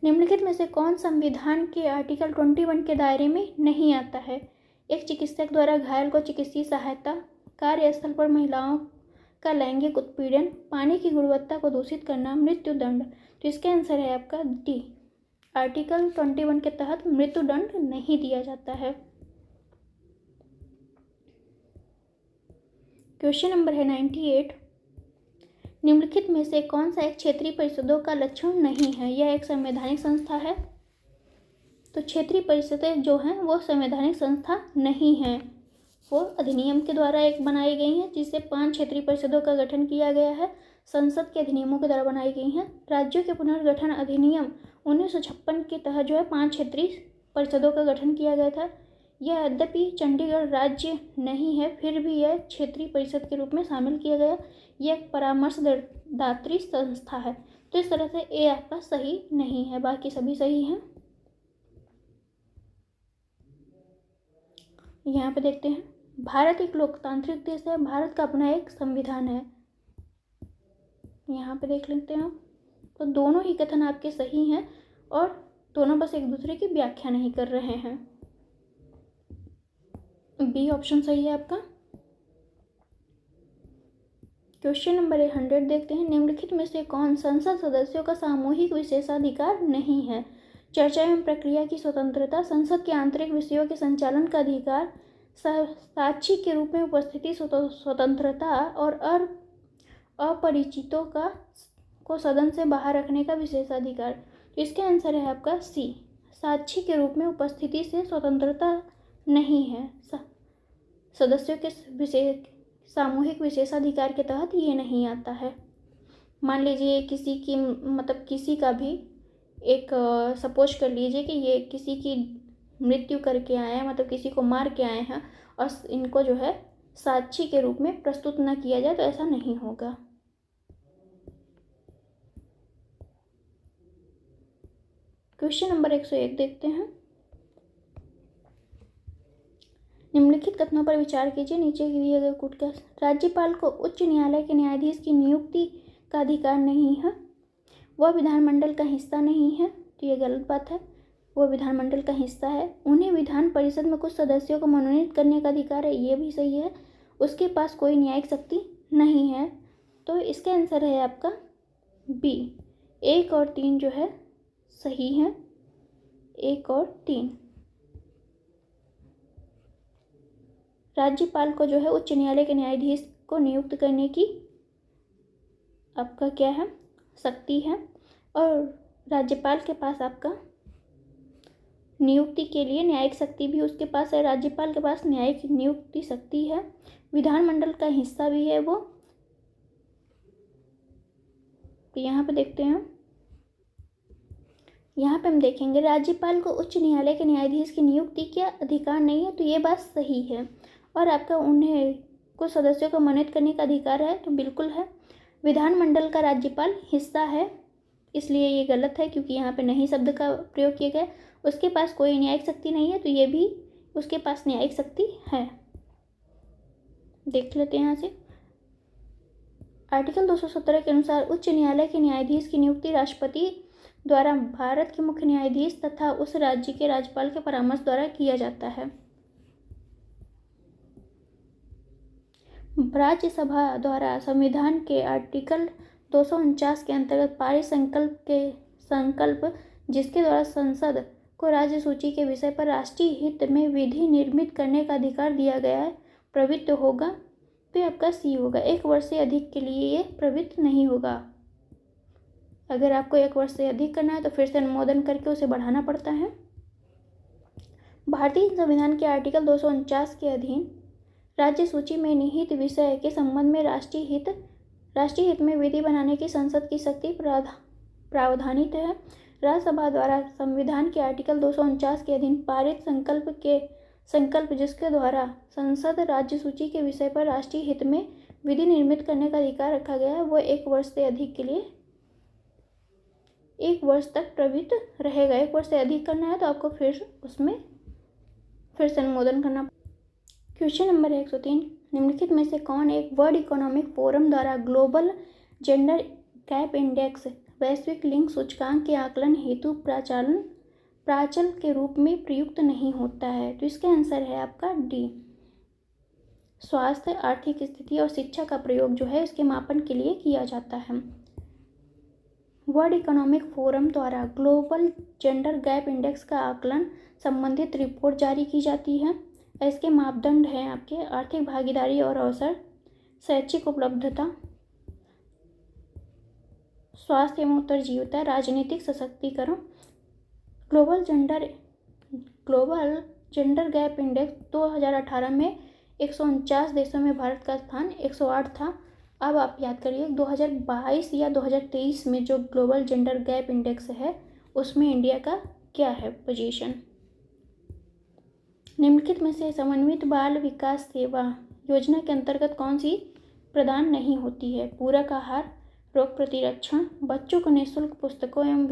निम्नलिखित में से कौन संविधान के आर्टिकल 21 के दायरे में नहीं आता है? एक चिकित्सक द्वारा घायल को चिकित्सीय सहायता, कार्यस्थल पर महिलाओं का लैंगिक उत्पीड़न, पानी की गुणवत्ता को दूषित करना, मृत्यु दंड। तो इसका आंसर है आपका डी। आर्टिकल 21 के तहत मृत्यु दंड नहीं दिया जाता है। क्वेश्चन नंबर है 98। निम्नलिखित में से कौन सा एक क्षेत्रीय परिषदों का लक्षण नहीं है? यह एक संवैधानिक संस्था है। तो क्षेत्रीय परिषदें जो हैं वो संवैधानिक संस्था नहीं है, वो अधिनियम के द्वारा एक बनाई गई हैं, जिससे 5 क्षेत्रीय परिषदों का गठन किया गया है। संसद के अधिनियमों के द्वारा बनाई गई हैं। राज्यों के पुनर्गठन अधिनियम 1956 के तहत जो है 5 क्षेत्रीय परिषदों का गठन किया गया था। यह यद्यपि चंडीगढ़ राज्य नहीं है, फिर भी यह क्षेत्रीय परिषद के रूप में शामिल किया गया। यह एक परामर्शदात्री संस्था है। तो इस तरह से ए आपका सही नहीं है, बाकी सभी सही हैं। यहाँ पे देखते हैं, भारत एक लोकतांत्रिक देश है, भारत का अपना एक संविधान है। यहाँ पे देख लेते हैं आप, तो दोनों ही कथन आपके सही हैं और दोनों बस एक दूसरे की व्याख्या नहीं कर रहे हैं। बी ऑप्शन सही है आपका। क्वेश्चन नंबर 100 देखते हैं। निम्नलिखित में से कौन संसद सदस्यों का सामूहिक विशेषाधिकार नहीं है? चर्चा एवं प्रक्रिया की स्वतंत्रता, संसद के आंतरिक विषयों के संचालन का अधिकार, साक्षी के रूप में उपस्थिति स्वतंत्रता और अपरिचितों को सदन से बाहर रखने का विशेषाधिकार। तो इसका आंसर है आपका सी। साक्षी के रूप में उपस्थिति से स्वतंत्रता नहीं है। सदस्यों के सामूहिक विशेषाधिकार के तहत ये नहीं आता है। मान लीजिए किसी की किसी का भी एक सपोज कर लीजिए कि ये किसी की मृत्यु करके आए हैं, किसी को मार के आए हैं और इनको जो है साक्षी के रूप में प्रस्तुत न किया जाए, तो ऐसा नहीं होगा। क्वेश्चन नंबर 101 देखते हैं। निम्नलिखित कथनों पर विचार कीजिए। नीचे दिए गए कूट का राज्यपाल को उच्च न्यायालय के न्यायाधीश की नियुक्ति का अधिकार नहीं है। वह विधानमंडल का हिस्सा नहीं है, तो ये गलत बात है। वो विधानमंडल का हिस्सा है। उन्हें विधान परिषद में कुछ सदस्यों को मनोनीत करने का अधिकार है, ये भी सही है। उसके पास कोई न्यायिक शक्ति नहीं है, तो इसका आंसर है आपका बी। 1 और 3 जो है सही है। 1 और 3। राज्यपाल को जो है उच्च न्यायालय के न्यायाधीश को नियुक्त करने की आपका क्या है, शक्ति है। और राज्यपाल के पास आपका नियुक्ति के लिए न्यायिक शक्ति भी उसके पास है। राज्यपाल के पास न्यायिक नियुक्ति शक्ति है, विधानमंडल का हिस्सा भी है वो। तो यहाँ पे देखते हैं, यहाँ पे हम देखेंगे राज्यपाल को उच्च न्यायालय के न्यायाधीश की नियुक्ति का अधिकार नहीं है, तो ये बात सही है। और आपका उन्हें कुछ सदस्यों को मनोनीत करने का अधिकार है, तो बिल्कुल है। विधानमंडल का राज्यपाल हिस्सा है, इसलिए ये गलत है क्योंकि यहाँ पे नहीं शब्द का प्रयोग किया गया। उसके पास कोई न्यायिक शक्ति नहीं है, तो ये भी उसके पास न्यायिक शक्ति है। देख लेते हैं यहाँ से। आर्टिकल 217 के अनुसार उच्च न्यायालय के न्यायाधीश की नियुक्ति राष्ट्रपति द्वारा भारत के मुख्य न्यायाधीश तथा उस राज्य के राज्यपाल के परामर्श द्वारा किया जाता है। राज्यसभा द्वारा संविधान के आर्टिकल 249 के अंतर्गत पारित संकल्प जिसके द्वारा संसद को राज्य सूची के विषय पर राष्ट्रीय हित में विधि निर्मित करने का अधिकार दिया गया है, प्रवृत्त होगा, तो ये आपका सी होगा। 1 वर्ष से अधिक के लिए ये प्रवृत्त नहीं होगा। अगर आपको 1 वर्ष से अधिक करना है तो फिर से अनुमोदन करके उसे बढ़ाना पड़ता है। भारतीय संविधान के आर्टिकल 249 के अधीन राज्य सूची में निहित विषय के संबंध में राष्ट्रीय हित में विधि बनाने की संसद की शक्ति प्रावधानित है। राज्यसभा द्वारा संविधान के आर्टिकल 249 के अधीन पारित संकल्प जिसके द्वारा संसद राज्य सूची के विषय पर राष्ट्रीय हित में विधि निर्मित करने का अधिकार रखा गया है, वो 1 वर्ष से अधिक के लिए 1 वर्ष तक प्रवृत्त रहेगा। 1 वर्ष से अधिक करना है तो आपको फिर से अनुमोदन करना। क्वेश्चन नंबर 103, निम्नलिखित में से कौन एक वर्ल्ड इकोनॉमिक फोरम द्वारा ग्लोबल जेंडर गैप इंडेक्स वैश्विक लिंग सूचकांक के आकलन हेतु प्राचल के रूप में प्रयुक्त नहीं होता है? तो इसका आंसर है आपका डी। स्वास्थ्य, आर्थिक स्थिति और शिक्षा का प्रयोग जो है इसके मापन के लिए किया जाता है। वर्ल्ड इकोनॉमिक फोरम द्वारा ग्लोबल जेंडर गैप इंडेक्स का आकलन संबंधित रिपोर्ट जारी की जाती है। इसके मापदंड हैं आपके आर्थिक भागीदारी और अवसर, शैक्षिक उपलब्धता, स्वास्थ्य एवं उत्तरजीविता, राजनीतिक सशक्तिकरण। ग्लोबल जेंडर गैप इंडेक्स 2018 में 149 देशों में भारत का स्थान 108 था। अब आप याद करिए 2022 या 2023 में जो ग्लोबल जेंडर गैप इंडेक्स है उसमें इंडिया का क्या है पोजीशन। निम्नलिखित में से समन्वित बाल विकास सेवा योजना के अंतर्गत कौन सी प्रदान नहीं होती है? पूरक आहार, रोग प्रतिरक्षण, बच्चों को निःशुल्क पुस्तकों एवं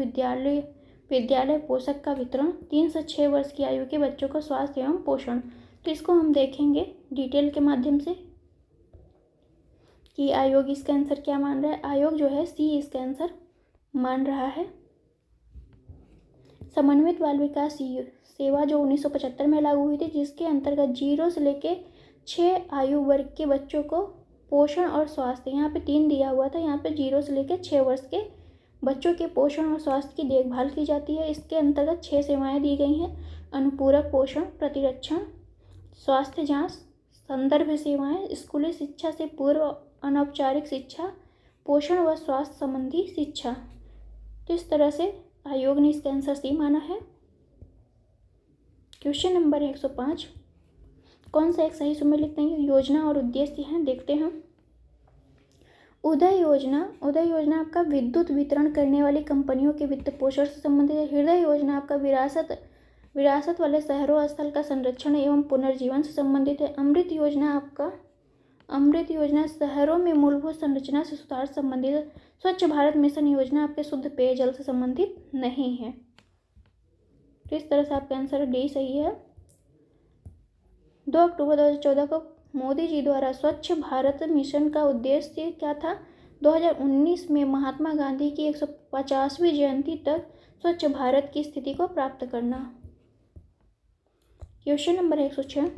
विद्यालय पोषक का वितरण, 3 से 6 वर्ष की आयु के बच्चों को स्वास्थ्य एवं पोषण। तो इसको हम देखेंगे डिटेल के माध्यम से कि आयोग इसका आंसर क्या मान रहा है। आयोग जो है सी इसका आंसर मान रहा है। समन्वित बाल विकास सेवा जो 1975 में लागू हुई थी, जिसके अंतर्गत 0 से लेकर 6 आयु वर्ग के बच्चों को पोषण और स्वास्थ्य, यहाँ पे 3 दिया हुआ था, यहाँ पे 0 से लेकर 6 वर्ष के बच्चों के पोषण और स्वास्थ्य की देखभाल की जाती है। इसके अंतर्गत 6 सेवाएं दी गई हैं: अनुपूरक पोषण, प्रतिरक्षण, स्वास्थ्य जांच, संदर्भ सेवाएं, स्कूली शिक्षा से पूर्व अनौपचारिक शिक्षा, पोषण व स्वास्थ्य संबंधी शिक्षा। तो इस तरह से आयोग ने इसका आंसर सी माना है। क्वेश्चन नंबर 105, कौन सा एक सही सुमेलित नहीं है? योजना और उद्देश्य हैं, देखते हैं। उदय योजना आपका विद्युत वितरण करने वाली कंपनियों के वित्त पोषण से संबंधित है। हृदय योजना आपका विरासत वाले शहरों स्थल का संरक्षण एवं पुनर्जीवन से संबंधित है। अमृत योजना शहरों में मूलभूत संरचना से सुधार से संबंधित है। स्वच्छ भारत मिशन योजना आपके शुद्ध पेयजल से संबंधित नहीं है। तो इस तरह से आपका आंसर डी सही है। 2 अक्टूबर 2014 को मोदी जी द्वारा स्वच्छ भारत मिशन का उद्देश्य क्या था? 2019 में महात्मा गांधी की 150वीं जयंती तक स्वच्छ भारत की स्थिति को प्राप्त करना। क्वेश्चन नंबर 106,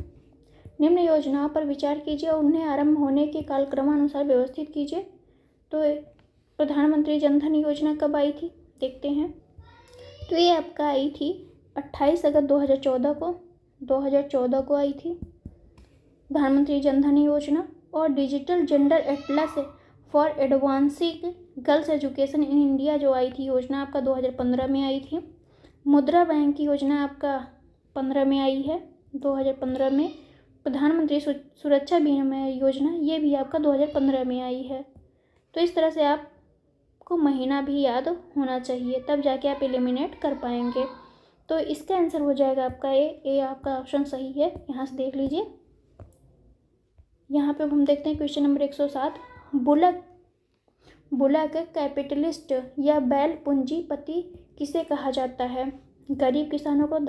निम्न योजनाओं पर विचार कीजिए और उन्हें आरंभ होने के कालक्रमानुसार व्यवस्थित कीजिए। तो प्रधानमंत्री जनधन योजना कब आई थी? देखते हैं। तो ये आपका आई थी 28 अगस्त 2014 को आई थी प्रधानमंत्री जनधन योजना। और digital gender Atlas for advancing girls education in India जो आई थी योजना आपका 2015 में आई थी। मुद्रा बैंक की योजना आपका 15 में आई है, 2015 में। प्रधानमंत्री सुरक्षा बीमा योजना ये भी आपका 2015 में आई है। तो इस तरह से आपको महीना भी याद होना चाहिए, तब जाके आप एलिमिनेट कर पाएंगे। तो इसका आंसर हो जाएगा आपका ए आपका ऑप्शन सही है। यहाँ से देख लीजिए। यहाँ पे हम देखते हैं क्वेश्चन नंबर 107, बुलक कैपिटलिस्ट या बैल पूंजीपति किसे कहा जाता है? गरीब किसानों को,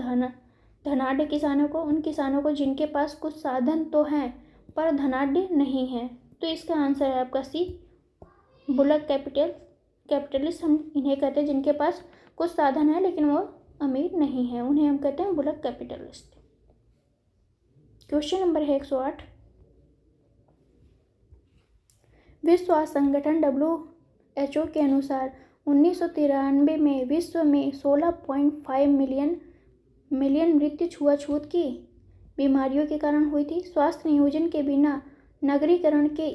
धनाढ़ किसानों को, उन किसानों को जिनके पास कुछ साधन तो हैं पर धनाढ़ नहीं है। तो इसका आंसर है आपका सी, बुलक कैपिटलिस्ट हम इन्हें कहते हैं जिनके पास कुछ साधन है लेकिन वो अमीर नहीं है, उन्हें हम कहते हैं बुलक कैपिटलिस्ट। क्वेश्चन नंबर है 108, विश्व स्वास्थ्य संगठन WHO के अनुसार 1993 में विश्व में 16.5 मिलियन मृत्यु छुआछूत की बीमारियों के कारण हुई थी। स्वास्थ्य नियोजन के बिना नगरीकरण के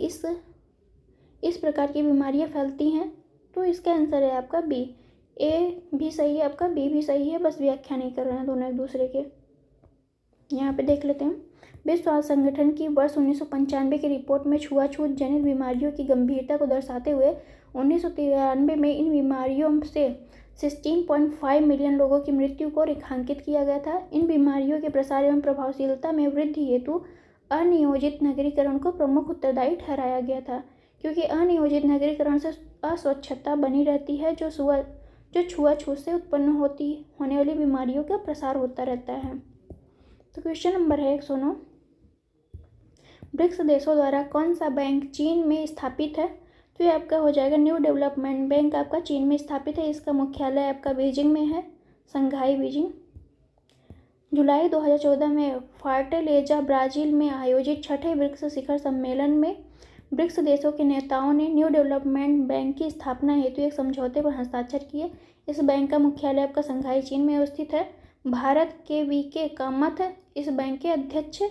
इस प्रकार की बीमारियां फैलती हैं। तो इसका आंसर है आपका बी। ए भी सही है, आपका बी भी सही है, बस व्याख्या नहीं कर रहे हैं दोनों एक दूसरे के। यहाँ पे देख लेते हैं। विश्व स्वास्थ्य संगठन की वर्ष 1995 की रिपोर्ट में छुआछूत जनित बीमारियों की गंभीरता को दर्शाते हुए 1993 में इन बीमारियों से 16.5 मिलियन लोगों की मृत्यु को रेखांकित किया गया था। इन बीमारियों के प्रसार एवं प्रभावशीलता में वृद्धि हेतु अनियोजित नगरीकरण को प्रमुख उत्तरदायी ठहराया गया था, क्योंकि अनियोजित नगरीकरण से अस्वच्छता बनी रहती है जो छुआछूत से उत्पन्न होने वाली बीमारियों का प्रसार होता रहता है। तो क्वेश्चन नंबर है 109, ब्रिक्स देशों द्वारा कौन सा बैंक चीन में स्थापित है? तो ये आपका हो जाएगा न्यू डेवलपमेंट बैंक आपका चीन में स्थापित है। इसका मुख्यालय आपका बीजिंग में है, संघाई बीजिंग। जुलाई 2014 में फोर्टालेजा ब्राजील में आयोजित छठे ब्रिक्स शिखर सम्मेलन में ब्रिक्स देशों के नेताओं ने न्यू डेवलपमेंट बैंक की स्थापना हेतु एक समझौते पर हस्ताक्षर किए। इस बैंक का मुख्यालय आपका संघाई चीन में स्थित है। भारत के वीके कामत इस बैंक के अध्यक्ष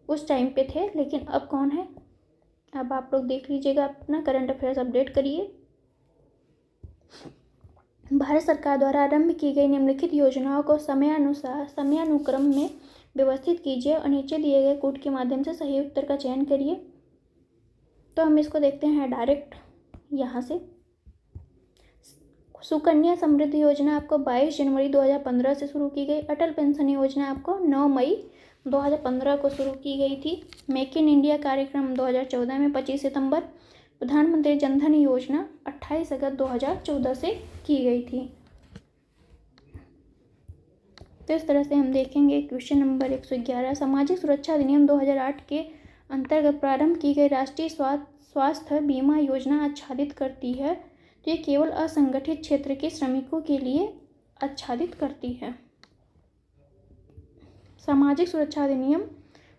उस टाइम पे थे, लेकिन अब कौन है? अब आप लोग देख लीजिएगा, अपना करंट अफेयर्स अपडेट करिए। भारत सरकार द्वारा आरंभ की गई निम्नलिखित योजनाओं को समयानुक्रम में व्यवस्थित कीजिए और नीचे दिए गए कोड के माध्यम से सही उत्तर का चयन करिए। तो हम इसको देखते हैं डायरेक्ट यहाँ से। सुकन्या समृद्धि योजना आपको 22 जनवरी 2015 से शुरू की गई। अटल पेंशन योजना आपको 9 मई 2015 को शुरू की गई थी। मेक इन इंडिया कार्यक्रम 2014 में 25 सितंबर। प्रधानमंत्री जनधन योजना 28 अगस्त 2014 से की गई थी। तो इस तरह से हम देखेंगे क्वेश्चन नंबर 111, सामाजिक सुरक्षा अधिनियम 2008 के अंतर्गत प्रारंभ की गई राष्ट्रीय स्वास्थ्य बीमा योजना आच्छादित करती है। तो ये केवल असंगठित क्षेत्र के श्रमिकों के लिए आच्छादित करती है। सामाजिक सुरक्षा अधिनियम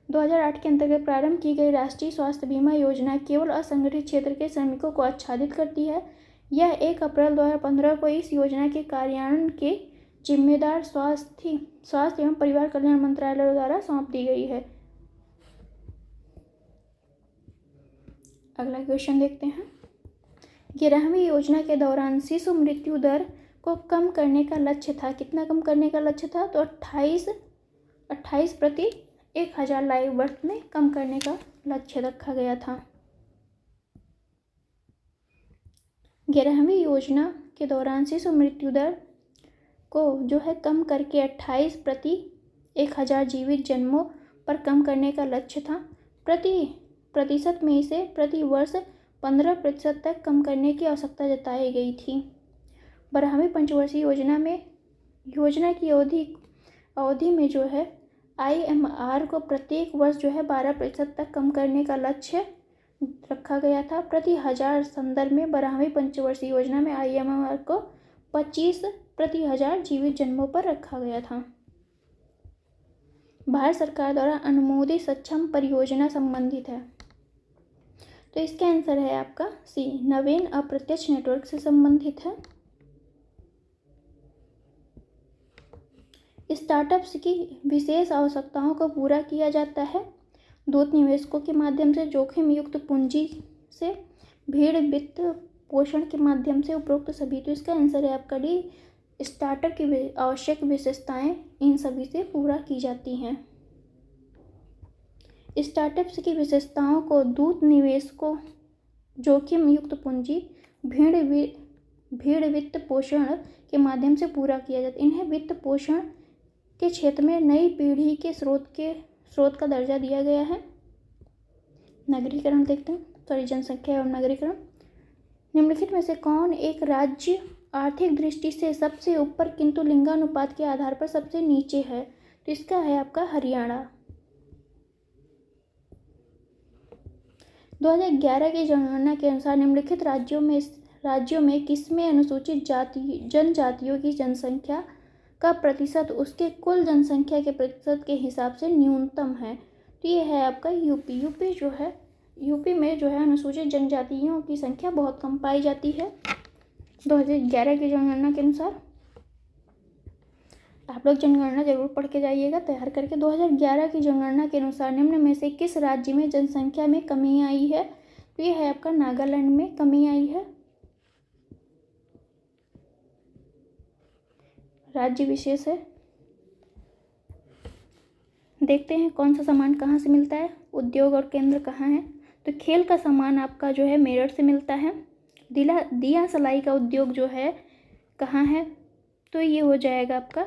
2008 के अंतर्गत प्रारंभ की गई राष्ट्रीय स्वास्थ्य बीमा योजना केवल असंगठित क्षेत्र के श्रमिकों को आच्छादित करती है। यह 1 अप्रैल 2015 को इस योजना के कार्यान्वयन के जिम्मेदार स्वास्थ्य एवं परिवार कल्याण मंत्रालय द्वारा सौंप दी गई है। अगला क्वेश्चन देखते हैं। 11वीं योजना के दौरान शिशु मृत्यु दर को कम करने का लक्ष्य था। कितना कम करने का लक्ष्य था? तो 28% 1000 लाइव बर्थ में कम करने का लक्ष्य रखा गया था। 11वीं योजना के दौरान शिशु मृत्यु दर को जो है कम करके 28 प्रति 1000 जीवित जन्मों पर कम करने का लक्ष्य था। प्रतिशत में इसे प्रति वर्ष 15% तक कम करने की आवश्यकता जताई गई थी। 12वीं पंचवर्षीय योजना की अवधि में जो है IMR को प्रत्येक वर्ष जो है 12% तक कम करने का लक्ष्य रखा गया था। प्रति 1000 संदर्भ में 12वीं पंचवर्षीय योजना में IMR को 25 प्रति 1000 जीवित जन्मों पर रखा गया था। भारत सरकार द्वारा अनुमोदित सक्षम परियोजना संबंधित है, तो इसका आंसर है आपका सी, नवीन अप्रत्यक्ष नेटवर्क से संबंधित है। स्टार्टअप्स की विशेष आवश्यकताओं को पूरा किया जाता है दूत निवेशकों के माध्यम से, जोखिम युक्त पूंजी से, भीड़ वित्त पोषण के माध्यम से, उपरोक्त सभी। तो इसका आंसर है आपका डी, स्टार्टअप की आवश्यक विशेषताएं इन सभी से पूरा की जाती हैं। स्टार्टअप्स की विशेषताओं को दूत निवेशकों, जोखिम युक्त पूंजी, भीड़ वित्त पोषण के माध्यम से पूरा किया जाता है। इन्हें वित्त पोषण के क्षेत्र में नई पीढ़ी के स्रोत का दर्जा दिया गया है। नगरीकरण देखते हैं, जनसंख्या एवं नगरीकरण। निम्नलिखित में से कौन एक राज्य आर्थिक दृष्टि से सबसे ऊपर किंतु लिंगानुपात के आधार पर सबसे नीचे है? तो इसका है आपका हरियाणा। 2011 की जनगणना के अनुसार निम्नलिखित राज्यों में किसमें अनुसूचित जनजातियों की जनसंख्या का प्रतिशत उसके कुल जनसंख्या के प्रतिशत के हिसाब से न्यूनतम है? तो ये है आपका यूपी। यूपी में जो है अनुसूचित जनजातियों की संख्या बहुत कम पाई जाती है 2011 की जनगणना के अनुसार। आप लोग जनगणना जरूर पढ़ के जाइएगा तैयार करके। 2011 की जनगणना के अनुसार निम्न में से किस राज्य में जनसंख्या में कमी आई है? तो ये है आपका नागालैंड में कमी आई है। राज्य विशेष है। देखते हैं कौन सा सामान कहाँ से मिलता है, उद्योग और केंद्र कहाँ है। तो खेल का सामान आपका जो है मेरठ से मिलता है। दिया सलाई का उद्योग जो है कहाँ है? तो ये हो जाएगा आपका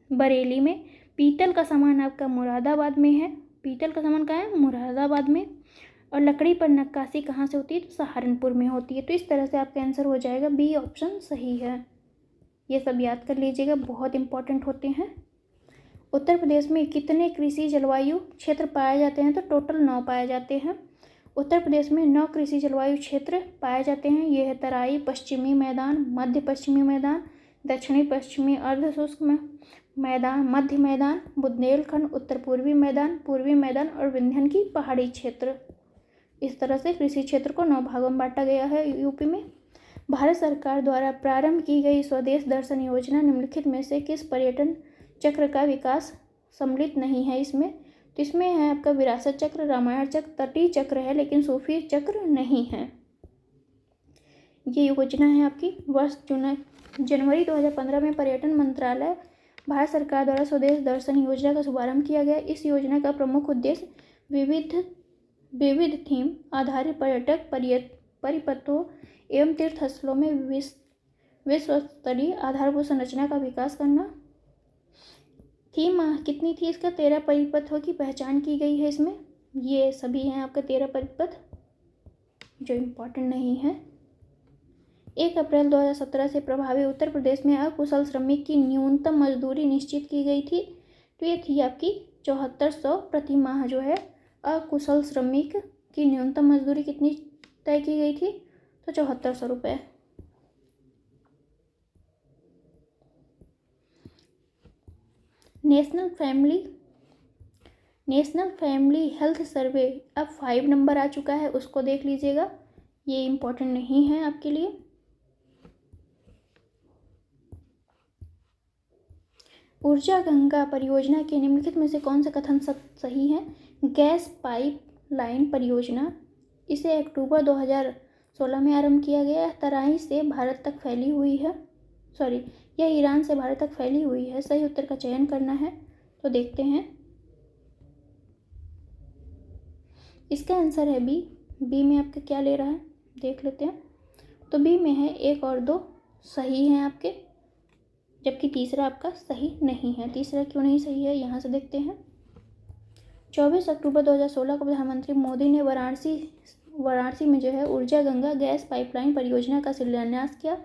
बरेली में। पीतल का सामान आपका मुरादाबाद में है। पीतल का सामान कहाँ है? मुरादाबाद में। और लकड़ी पर नक्काशी कहाँ से होती है? तो सहारनपुर में होती है। तो इस तरह से आपका आंसर हो जाएगा बी, ऑप्शन सही है। ये सब याद कर लीजिएगा, बहुत इंपॉर्टेंट होते हैं। उत्तर प्रदेश में कितने कृषि जलवायु क्षेत्र पाए जाते हैं? तो टोटल 9 पाए जाते हैं। उत्तर प्रदेश में 9 कृषि जलवायु क्षेत्र पाए जाते हैं। ये है तराई, पश्चिमी मैदान, मध्य पश्चिमी मैदान, दक्षिणी पश्चिमी अर्धशुष्क मैदान, मध्य मैदान, बुंदेलखंड, उत्तर पूर्वी मैदान और विंध्य की पहाड़ी क्षेत्र। इस तरह से कृषि क्षेत्र को 9 भागों में बांटा गया है यूपी में। भारत सरकार द्वारा प्रारंभ की गई स्वदेश दर्शन योजना निम्नलिखित में से किस पर्यटन चक्र का विकास सम्मिलित नहीं है? इसमें तो इसमें है आपका विरासत चक्र, रामायण चक्र, तटीय चक्र है लेकिन सूफी चक्र नहीं है। ये योजना है आपकी वर्ष जनवरी 2015 में पर्यटन मंत्रालय भारत सरकार द्वारा स्वदेश दर्शन योजना का शुभारंभ किया गया। इस योजना का प्रमुख उद्देश्य विविध थीम आधारित पर्यटक परिपथों एवं तीर्थस्थलों में विश्व स्तरीय आधारभूत संरचना का विकास करना। थीम कितनी थी इसका? 13 परिपथों की पहचान की गई है इसमें। ये सभी हैं आपका 13 परिपथ जो इम्पोर्टेंट नहीं है। 1 अप्रैल 2017 से प्रभावी उत्तर प्रदेश में अकुशल श्रमिक की न्यूनतम मजदूरी निश्चित की गई थी। तो ये थी आपकी 7400 प्रति माह जो है अकुशल श्रमिक की न्यूनतम मजदूरी कितनी तय की गई थी? तो 7400 रुपये। नेशनल फैमिली हेल्थ सर्वे अब 5 नंबर आ चुका है, उसको देख लीजिएगा, ये इम्पोर्टेंट नहीं है आपके लिए। ऊर्जा गंगा परियोजना के निम्नलिखित में से कौन सा कथन सही है? गैस पाइपलाइन परियोजना, इसे अक्टूबर 2016 में आरंभ किया गया है। तराई से भारत तक फैली हुई है, यह ईरान से भारत तक फैली हुई है। सही उत्तर का चयन करना है। तो देखते हैं इसका आंसर है बी। बी में आपका क्या ले रहा है देख लेते हैं। तो बी में है 1 और 2 सही हैं आपके, जबकि तीसरा आपका सही नहीं है। तीसरा क्यों नहीं सही है यहाँ से देखते हैं। 24 अक्टूबर 2016 को प्रधानमंत्री मोदी ने वाराणसी में जो है ऊर्जा गंगा गैस पाइपलाइन परियोजना का शिलान्यास किया।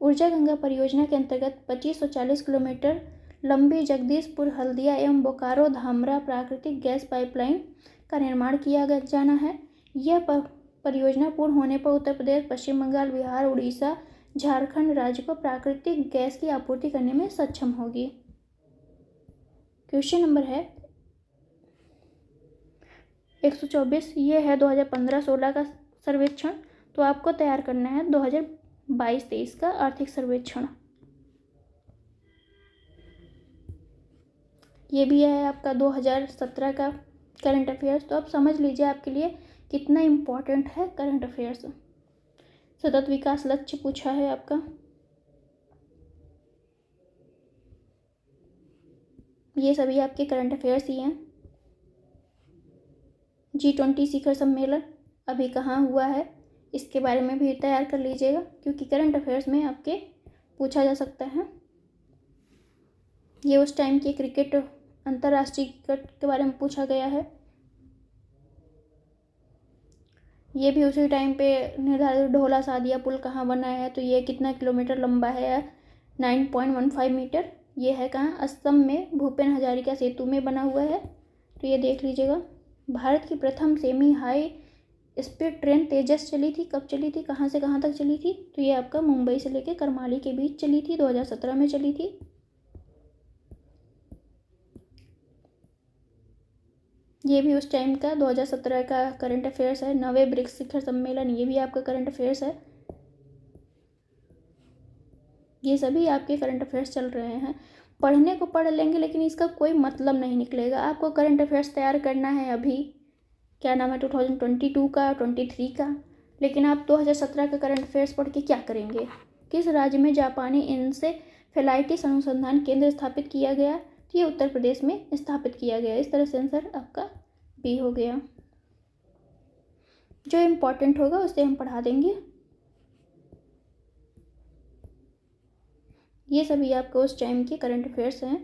ऊर्जा गंगा परियोजना के अंतर्गत 2540 किलोमीटर लंबी जगदीशपुर हल्दिया एवं बोकारो धामरा प्राकृतिक गैस पाइपलाइन का निर्माण किया जाना है। यह परियोजना पूर्ण होने पर उत्तर प्रदेश, पश्चिम बंगाल, बिहार, उड़ीसा, झारखंड राज्य को प्राकृतिक गैस की आपूर्ति करने में सक्षम होगी। क्वेश्चन नंबर है 124। ये है 2015-16 का सर्वेक्षण। तो आपको तैयार करना है 2022-23 का आर्थिक सर्वेक्षण। ये भी है आपका 2017 का करंट अफेयर्स। तो आप समझ लीजिए आपके लिए कितना इम्पोर्टेंट है करंट अफेयर्स। सतत विकास लक्ष्य पूछा है आपका। ये सभी आपके करंट अफेयर्स ही हैं। G20 शिखर सम्मेलन अभी कहाँ हुआ है इसके बारे में भी तैयार कर लीजिएगा, क्योंकि करंट अफेयर्स में आपके पूछा जा सकता है। ये उस टाइम के क्रिकेट अंतर्राष्ट्रीय क्रिकेट के बारे में पूछा गया है। ये भी उसी टाइम पे निर्धारित ढोला सादिया पुल कहाँ बना है, तो ये कितना किलोमीटर लंबा है 9.15 मीटर। ये है कहाँ, असम में भूपेन हजारिका सेतु में बना हुआ है। तो ये देख लीजिएगा। भारत की प्रथम सेमी हाई स्पीड ट्रेन तेजस चली थी, कब चली थी, कहाँ से कहाँ तक चली थी, तो ये आपका मुंबई से लेकर करमाली के बीच चली थी, 2017 में चली थी। ये भी उस टाइम का 2017 का करंट अफेयर्स है। 9वें ब्रिक्स शिखर सम्मेलन, ये भी आपका करंट अफेयर्स है। ये सभी आपके करंट अफेयर्स चल रहे हैं। पढ़ने को पढ़ लेंगे लेकिन इसका कोई मतलब नहीं निकलेगा। आपको करंट अफेयर्स तैयार करना है अभी, क्या नाम है, 2022 का, 23 का, लेकिन आप 2017 का करंट अफेयर्स पढ़ के क्या करेंगे। किस राज्य में जापानी इंसेफेलाइटिस अनुसंधान केंद्र स्थापित किया गया, तो ये उत्तर प्रदेश में स्थापित किया गया। इस तरह से आंसर आपका बी हो गया। जो इम्पोर्टेंट होगा उसे हम पढ़ा देंगे। ये सभी आपको उस टाइम के करंट अफेयर्स हैं।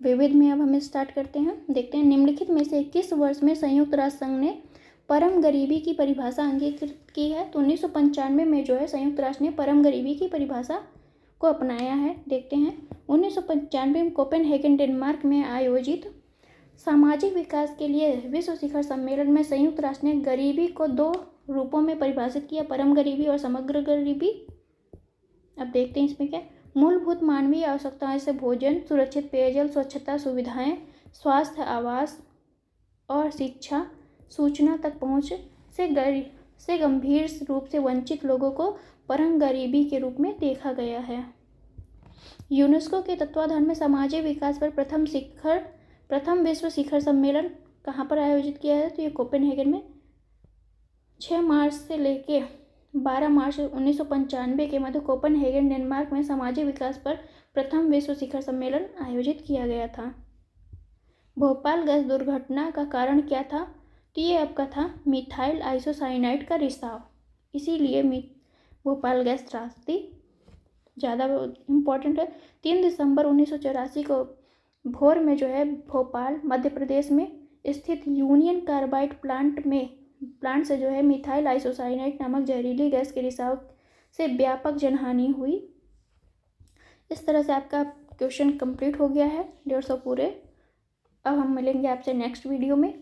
विविध में अब हम स्टार्ट करते हैं। देखते हैं निम्नलिखित में से किस वर्ष में संयुक्त राष्ट्र संघ ने परम गरीबी की परिभाषा अंगीकृत की है। तो 1995 में जो है संयुक्त राष्ट्र ने परम गरीबी की परिभाषा को अपनाया है। देखते हैं 1995 में कोपेनहेगन डेनमार्क में आयोजित सामाजिक विकास के लिए विश्व शिखर सम्मेलन में संयुक्त राष्ट्र ने गरीबी को 2 रूपों में परिभाषित किया, परम गरीबी और समग्र गरीबी। अब देखते हैं इसमें क्या। मूलभूत मानवीय आवश्यकताओं जैसे भोजन, सुरक्षित पेयजल, स्वच्छता सुविधाएं, स्वास्थ्य, आवास और शिक्षा, सूचना तक पहुंच से गंभीर रूप से वंचित लोगों को परम गरीबी के रूप में देखा गया है। यूनेस्को के तत्वाधान में सामाजिक विकास पर प्रथम विश्व शिखर सम्मेलन कहाँ पर आयोजित किया है, तो ये कोपेनहेगन में 6 मार्च से लेके 12 मार्च 1995 के मध्य कोपेनहेगन डेनमार्क में सामाजिक विकास पर प्रथम विश्व शिखर सम्मेलन आयोजित किया गया था। भोपाल गैस दुर्घटना का कारण क्या था, तो ये आपका था मिथाइल आइसोसाइनाइड का रिसाव, इसीलिए भोपाल गैस त्रासदी ज़्यादा इम्पोर्टेंट है। 3 दिसंबर 1984 को भोर में जो है भोपाल मध्य प्रदेश में स्थित यूनियन कार्बाइड प्लांट से जो है मिथाइल आइसोसाइनाइड नामक जहरीली गैस के रिसाव से व्यापक जनहानि हुई। इस तरह से आपका क्वेश्चन कंप्लीट हो गया है 150 पूरे। अब हम मिलेंगे आपसे नेक्स्ट वीडियो में।